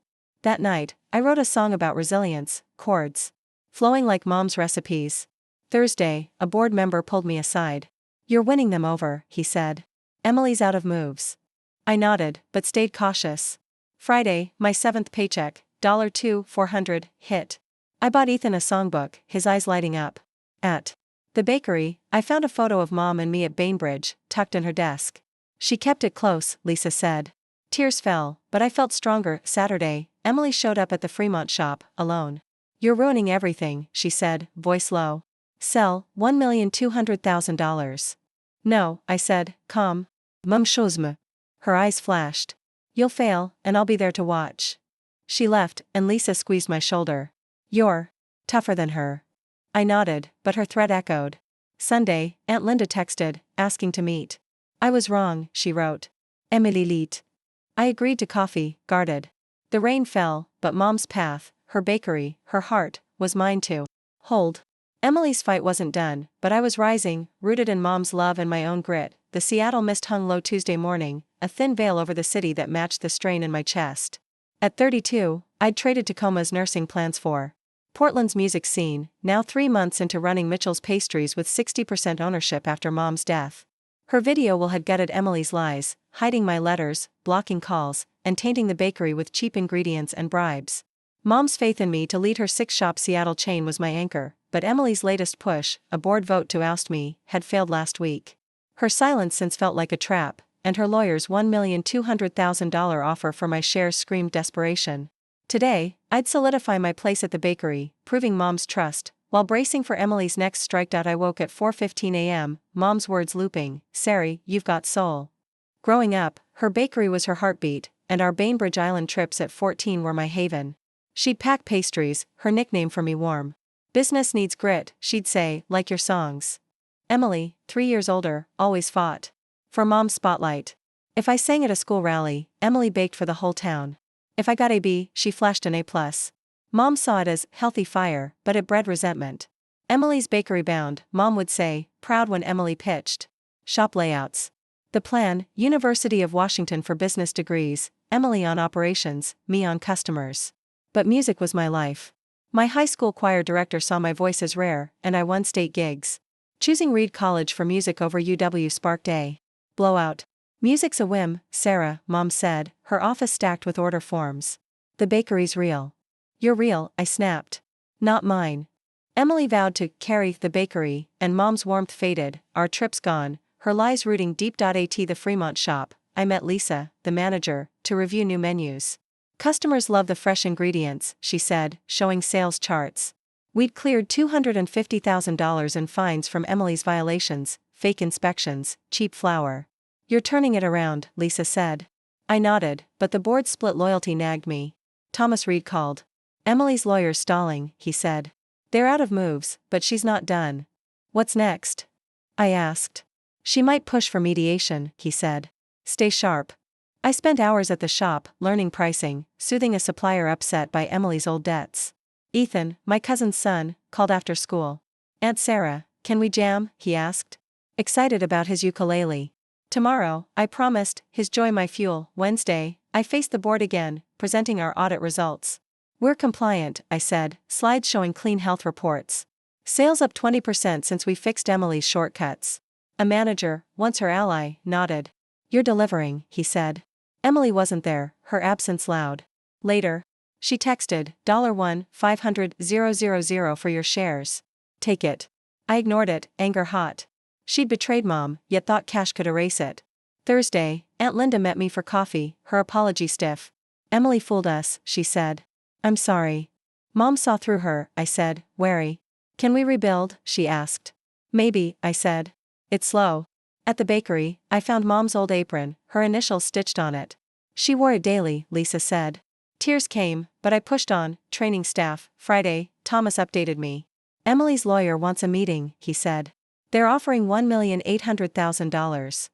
A: That night, I wrote a song about resilience, chords flowing like mom's recipes. Thursday, a board member pulled me aside. You're winning them over, he said. Emily's out of moves. I nodded, but stayed cautious. Friday, my 7th paycheck, $2,400, hit. I bought Ethan a songbook, his eyes lighting up. At the bakery, I found a photo of mom and me at Bainbridge, tucked in her desk. She kept it close, Lisa said. Tears fell, but I felt stronger. Saturday, Emily showed up at the Fremont shop, alone. You're ruining everything, she said, voice low. Sell, $1,200,000. No, I said, calm. Mum chose me. Her eyes flashed. You'll fail, and I'll be there to watch. She left, and Lisa squeezed my shoulder. You're tougher than her. I nodded, but her threat echoed. Sunday, Aunt Linda texted, asking to meet. I was wrong, she wrote. Emily Leet. I agreed to coffee, guarded. The rain fell, but mom's path, her bakery, her heart, was mine to hold. Emily's fight wasn't done, but I was rising, rooted in mom's love and my own grit. The Seattle mist hung low Tuesday morning, a thin veil over the city that matched the strain in my chest. At 32, I'd traded Tacoma's nursing plans for Portland's music scene, now 3 months into running Mitchell's Pastries with 60% ownership after mom's death. Her video will had gutted Emily's lies, hiding my letters, blocking calls, and tainting the bakery with cheap ingredients and bribes. Mom's faith in me to lead her 6-shop Seattle chain was my anchor, but Emily's latest push, a board vote to oust me, had failed last week. Her silence since felt like a trap, and her lawyer's $1,200,000 offer for my shares screamed desperation. Today, I'd solidify my place at the bakery, proving mom's trust. While bracing for Emily's next strikeout, I woke at 4:15 a.m., mom's words looping, Sari, you've got soul. Growing up, her bakery was her heartbeat, and our Bainbridge Island trips at 14 were my haven. She'd pack pastries, her nickname for me warm. Business needs grit, she'd say, like your songs. Emily, 3 years older, always fought for mom's spotlight. If I sang at a school rally, Emily baked for the whole town. If I got a B, she flashed an A+. Mom saw it as healthy fire, but it bred resentment. Emily's bakery bound, Mom would say, proud when Emily pitched shop layouts. The plan, University of Washington for business degrees, Emily on operations, me on customers. But music was my life. My high school choir director saw my voice as rare, and I won state gigs. Choosing Reed College for music over UW sparked a blowout. Music's a whim, Sarah, Mom said, her office stacked with order forms. The bakery's real. You're real, I snapped. Not mine. Emily vowed to carry the bakery, and Mom's warmth faded, our trips gone, her lies rooting deep. At the Fremont shop, I met Lisa, the manager, to review new menus. Customers love the fresh ingredients, she said, showing sales charts. We'd cleared $250,000 in fines from Emily's violations, fake inspections, cheap flour. You're turning it around, Lisa said. I nodded, but the board's split loyalty nagged me. Thomas Reed called. Emily's lawyer's stalling, he said. They're out of moves, but she's not done. What's next? I asked. She might push for mediation, he said. Stay sharp. I spent hours at the shop, learning pricing, soothing a supplier upset by Emily's old debts. Ethan, my cousin's son, called after school. Aunt Sarah, can we jam? He asked. Excited about his ukulele. Tomorrow, I promised, his joy my fuel. Wednesday, I faced the board again, presenting our audit results. We're compliant, I said, slides showing clean health reports. Sales up 20% since we fixed Emily's shortcuts. A manager, once her ally, nodded. You're delivering, he said. Emily wasn't there, her absence loud. Later, she texted, $1,500,000 for your shares. Take it. I ignored it, anger hot. She'd betrayed Mom, yet thought cash could erase it. Thursday, Aunt Linda met me for coffee, her apology stiff. Emily fooled us, she said. I'm sorry. Mom saw through her, I said, wary. Can we rebuild? She asked. Maybe, I said. It's slow. At the bakery, I found Mom's old apron, her initials stitched on it. She wore it daily, Lisa said. Tears came, but I pushed on, training staff. Friday, Thomas updated me. Emily's lawyer wants a meeting, he said. They're offering $1,800,000.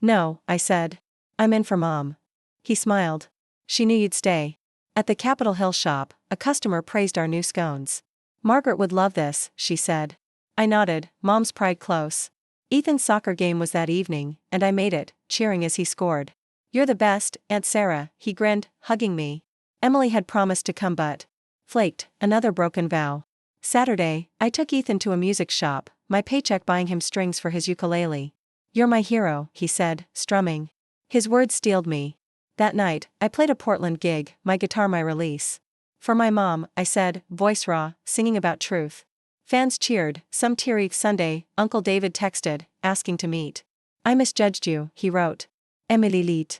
A: No, I said. I'm in for Mom. He smiled. She knew you'd stay. At the Capitol Hill shop, a customer praised our new scones. Margaret would love this, she said. I nodded, Mom's pride close. Ethan's soccer game was that evening, and I made it, cheering as he scored. You're the best, Aunt Sarah, he grinned, hugging me. Emily had promised to come but flaked, another broken vow. Saturday, I took Ethan to a music shop, my paycheck buying him strings for his ukulele. You're my hero, he said, strumming. His words steeled me. That night, I played a Portland gig, my guitar my release. For my mom, I said, voice raw, singing about truth. Fans cheered, some teary. Sunday, Uncle David texted, asking to meet. I misjudged you, he wrote. Emily Leet.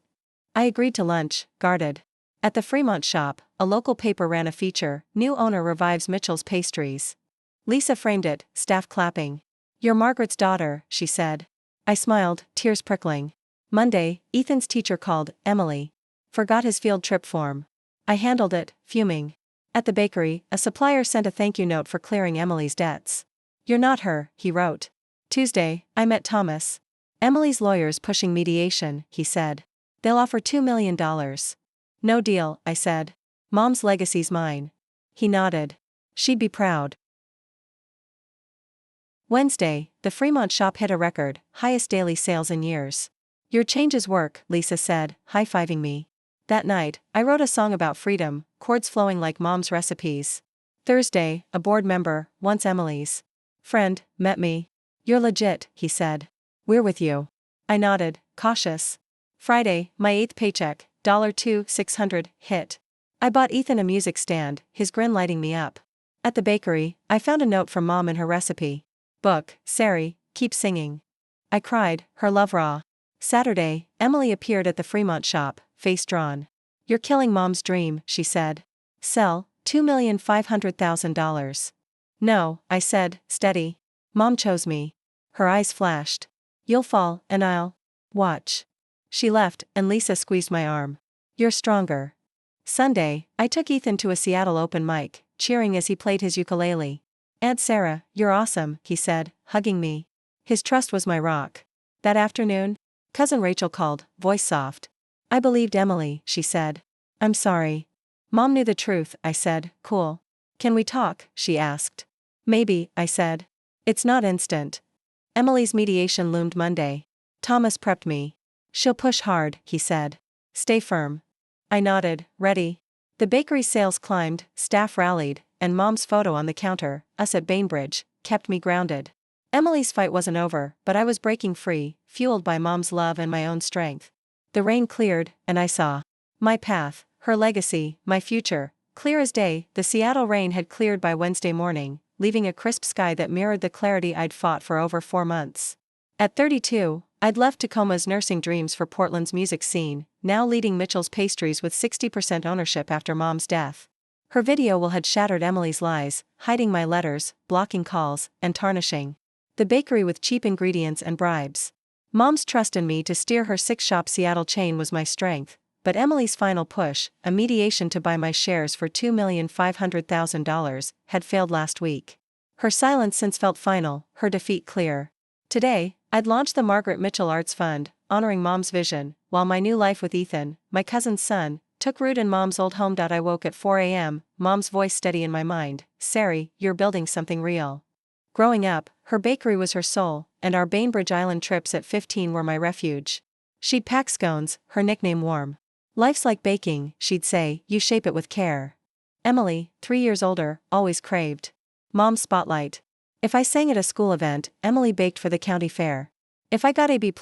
A: I agreed to lunch, guarded. At the Fremont shop, a local paper ran a feature, new owner revives Mitchell's pastries. Lisa framed it, staff clapping. You're Margaret's daughter, she said. I smiled, tears prickling. Monday, Ethan's teacher called, Emily. Forgot his field trip form. I handled it, fuming. At the bakery, a supplier sent a thank you note for clearing Emily's debts. You're not her, he wrote. Tuesday, I met Thomas. Emily's lawyer's pushing mediation, he said. They'll offer $2 million. No deal, I said. Mom's legacy's mine. He nodded. She'd be proud. Wednesday, the Fremont shop hit a record, highest daily sales in years. Your changes work, Lisa said, high-fiving me. That night, I wrote a song about freedom, chords flowing like Mom's recipes. Thursday, a board member, once Emily's friend, met me. You're legit, he said. We're with you. I nodded, cautious. Friday, my 8th paycheck, $2,600, hit. I bought Ethan a music stand, his grin lighting me up. At the bakery, I found a note from Mom in her recipe book, Sari, keep singing. I cried, her love raw. Saturday, Emily appeared at the Fremont shop, face drawn. You're killing Mom's dream, she said. Sell, $2,500,000. No, I said, steady. Mom chose me. Her eyes flashed. You'll fall, and I'll watch. She left, and Lisa squeezed my arm. You're stronger. Sunday, I took Ethan to a Seattle open mic, cheering as he played his ukulele. Aunt Sarah, you're awesome, he said, hugging me. His trust was my rock. That afternoon, Cousin Rachel called, voice soft. I believed Emily, she said. I'm sorry. Mom knew the truth, I said, cool. Can we talk, she asked. Maybe, I said. It's not instant. Emily's mediation loomed Monday. Thomas prepped me. She'll push hard, he said. Stay firm. I nodded, ready. The bakery sales climbed, staff rallied, and Mom's photo on the counter, us at Bainbridge, kept me grounded. Emily's fight wasn't over, but I was breaking free, fueled by Mom's love and my own strength. The rain cleared, and I saw my path, her legacy, my future. Clear as day, the Seattle rain had cleared by Wednesday morning, leaving a crisp sky that mirrored the clarity I'd fought for over 4 months. At 32, I'd left Tacoma's nursing dreams for Portland's music scene, now leading Mitchell's Pastries with 60% ownership after Mom's death. Her video will had shattered Emily's lies, hiding my letters, blocking calls, and tarnishing the bakery with cheap ingredients and bribes. Mom's trust in me to steer her 6-shop Seattle chain was my strength, but Emily's final push, a mediation to buy my shares for $2,500,000, had failed last week. Her silence since felt final, her defeat clear. Today, I'd launched the Margaret Mitchell Arts Fund, honoring Mom's vision, while my new life with Ethan, my cousin's son, took root in Mom's old home. I woke at 4 a.m., Mom's voice steady in my mind. Sari, you're building something real. Growing up, her bakery was her soul, and our Bainbridge Island trips at 15 were my refuge. She'd pack scones, her nickname warm. Life's like baking, she'd say, you shape it with care. Emily, 3 years older, always craved Mom's spotlight. If I sang at a school event, Emily baked for the county fair. If I got a B+,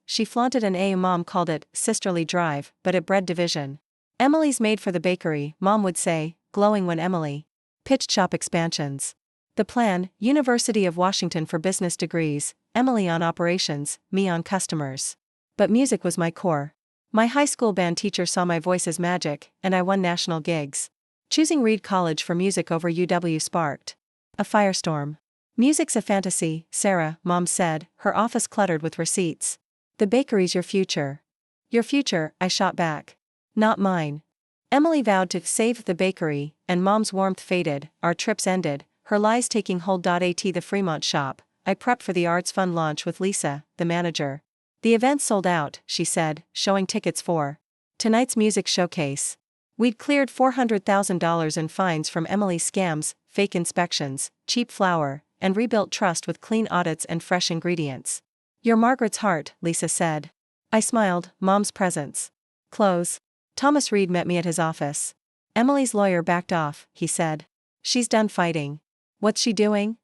A: she flaunted an A. Mom called it sisterly drive, but it bred division. Emily's made for the bakery, Mom would say, glowing when Emily pitched shop expansions. The plan, University of Washington for business degrees, Emily on operations, me on customers. But music was my core. My high school band teacher saw my voice as magic, and I won national gigs. Choosing Reed College for music over UW sparked a firestorm. Music's a fantasy, Sarah, Mom said, her office cluttered with receipts. The bakery's your future. Your future, I shot back. Not mine. Emily vowed to save the bakery, and Mom's warmth faded, our trips ended, her lies taking hold. At the Fremont shop, I prepped for the Arts Fund launch with Lisa, the manager. The event sold out, she said, showing tickets for tonight's music showcase. We'd cleared $400,000 in fines from Emily's scams, fake inspections, cheap flour, and rebuilt trust with clean audits and fresh ingredients. You're Margaret's heart, Lisa said. I smiled, Mom's presence. Close. Thomas Reed met me at his office. Emily's lawyer backed off, he said. She's done fighting. What's she doing?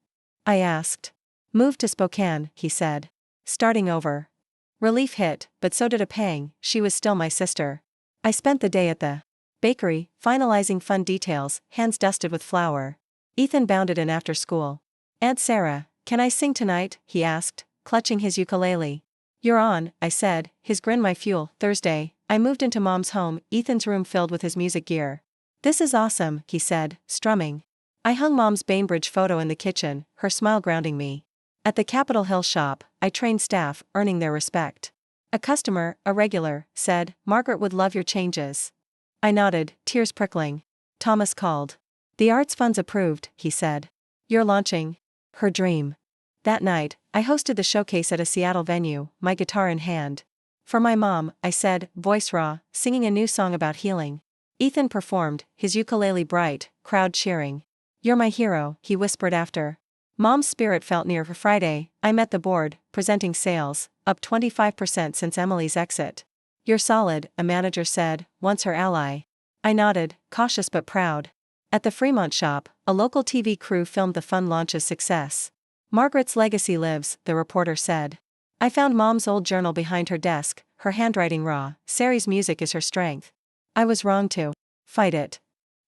A: I asked. Moved to Spokane, he said. Starting over. Relief hit, but so did a pang, she was still my sister. I spent the day at the bakery, finalizing fund details, hands dusted with flour. Ethan bounded in after school. Aunt Sarah, can I sing tonight? He asked, clutching his ukulele. You're on, I said, his grin my fuel. Thursday, I moved into Mom's home, Ethan's room filled with his music gear. This is awesome, he said, strumming. I hung Mom's Bainbridge photo in the kitchen, her smile grounding me. At the Capitol Hill shop, I trained staff, earning their respect. A customer, a regular, said, Margaret would love your changes. I nodded, tears prickling. Thomas called. The Arts Fund's approved, he said. You're launching her dream. That night, I hosted the showcase at a Seattle venue, my guitar in hand. For my mom, I said, voice raw, singing a new song about healing. Ethan performed, his ukulele bright, crowd cheering. You're my hero, he whispered after. Mom's spirit felt near. For Friday, I met the board, presenting sales, up 25% since Emily's exit. You're solid, a manager said, once her ally. I nodded, cautious but proud. At the Fremont shop, a local TV crew filmed the fund launch's success. Margaret's legacy lives, the reporter said. I found Mom's old journal behind her desk, her handwriting raw. Sari's music is her strength. I was wrong to fight it.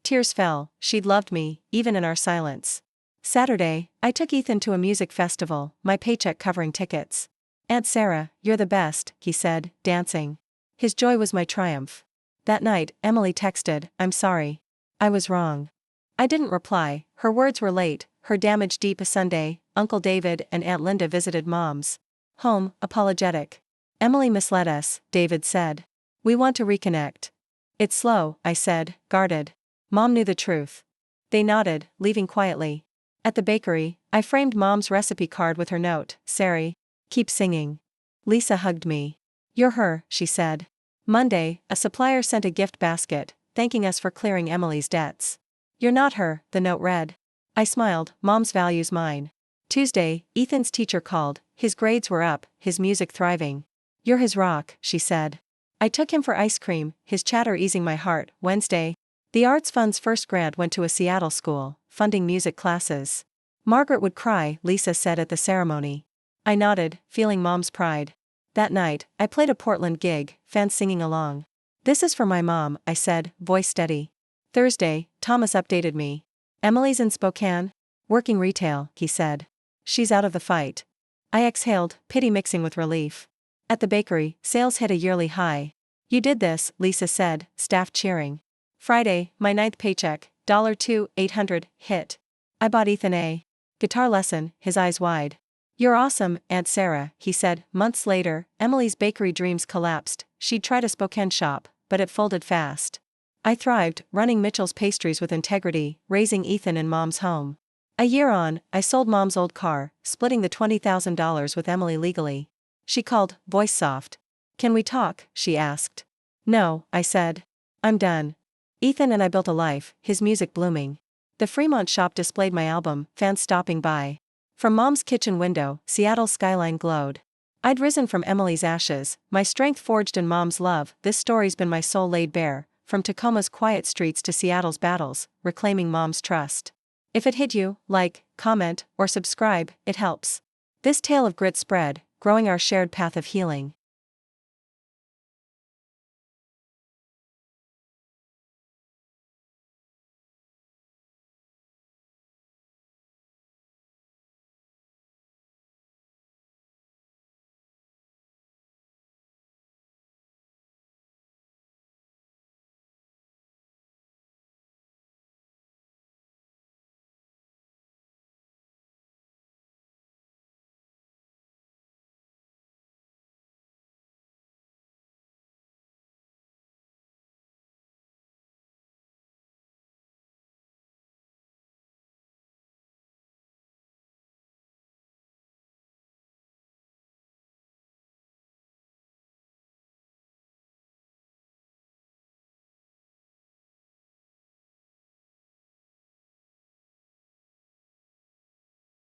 A: Tears fell, she'd loved me, even in our silence. Saturday, I took Ethan to a music festival, my paycheck covering tickets. Aunt Sarah, you're the best, he said, dancing. His joy was my triumph. That night, Emily texted, I'm sorry. I was wrong. I didn't reply, her words were late, her damage deep. A Sunday, Uncle David and Aunt Linda visited Mom's home, apologetic. Emily misled us, David said. We want to reconnect. It's slow, I said, guarded. Mom knew the truth. They nodded, leaving quietly. At the bakery, I framed Mom's recipe card with her note, Sari, Keep singing. Lisa hugged me. You're her, she said. Monday, a supplier sent a gift basket, thanking us for clearing Emily's debts. You're not her, the note read. I smiled, Mom's values mine. Tuesday, Ethan's teacher called, his grades were up, his music thriving. You're his rock, she said. I took him for ice cream, his chatter easing my heart. Wednesday, the Arts Fund's first grant went to a Seattle school, funding music classes. Margaret would cry, Lisa said at the ceremony. I nodded, feeling Mom's pride. That night, I played a Portland gig, fans singing along. This is for my mom, I said, voice steady. Thursday, Thomas updated me. Emily's in Spokane? Working retail, he said. She's out of the fight. I exhaled, pity mixing with relief. At the bakery, sales hit a yearly high. You did this, Lisa said, staff cheering. Friday, my 9th paycheck, $2,800, hit. I bought Ethan a guitar lesson, his eyes wide. You're awesome, Aunt Sarah, he said. Months later, Emily's bakery dreams collapsed. She'd tried a Spokane shop, but it folded fast. I thrived, running Mitchell's Pastries with integrity, raising Ethan in Mom's home. A year on, I sold Mom's old car, splitting the $20,000 with Emily legally. She called, voice soft. Can we talk? She asked. No, I said. I'm done. Ethan and I built a life, his music blooming. The Fremont shop displayed my album, fans stopping by. From Mom's kitchen window, Seattle's skyline glowed. I'd risen from Emily's ashes, my strength forged in Mom's love. This story's been my soul laid bare, from Tacoma's quiet streets to Seattle's battles, reclaiming Mom's trust. If it hit you, like, comment, or subscribe, it helps. This tale of grit spread, growing our shared path of healing.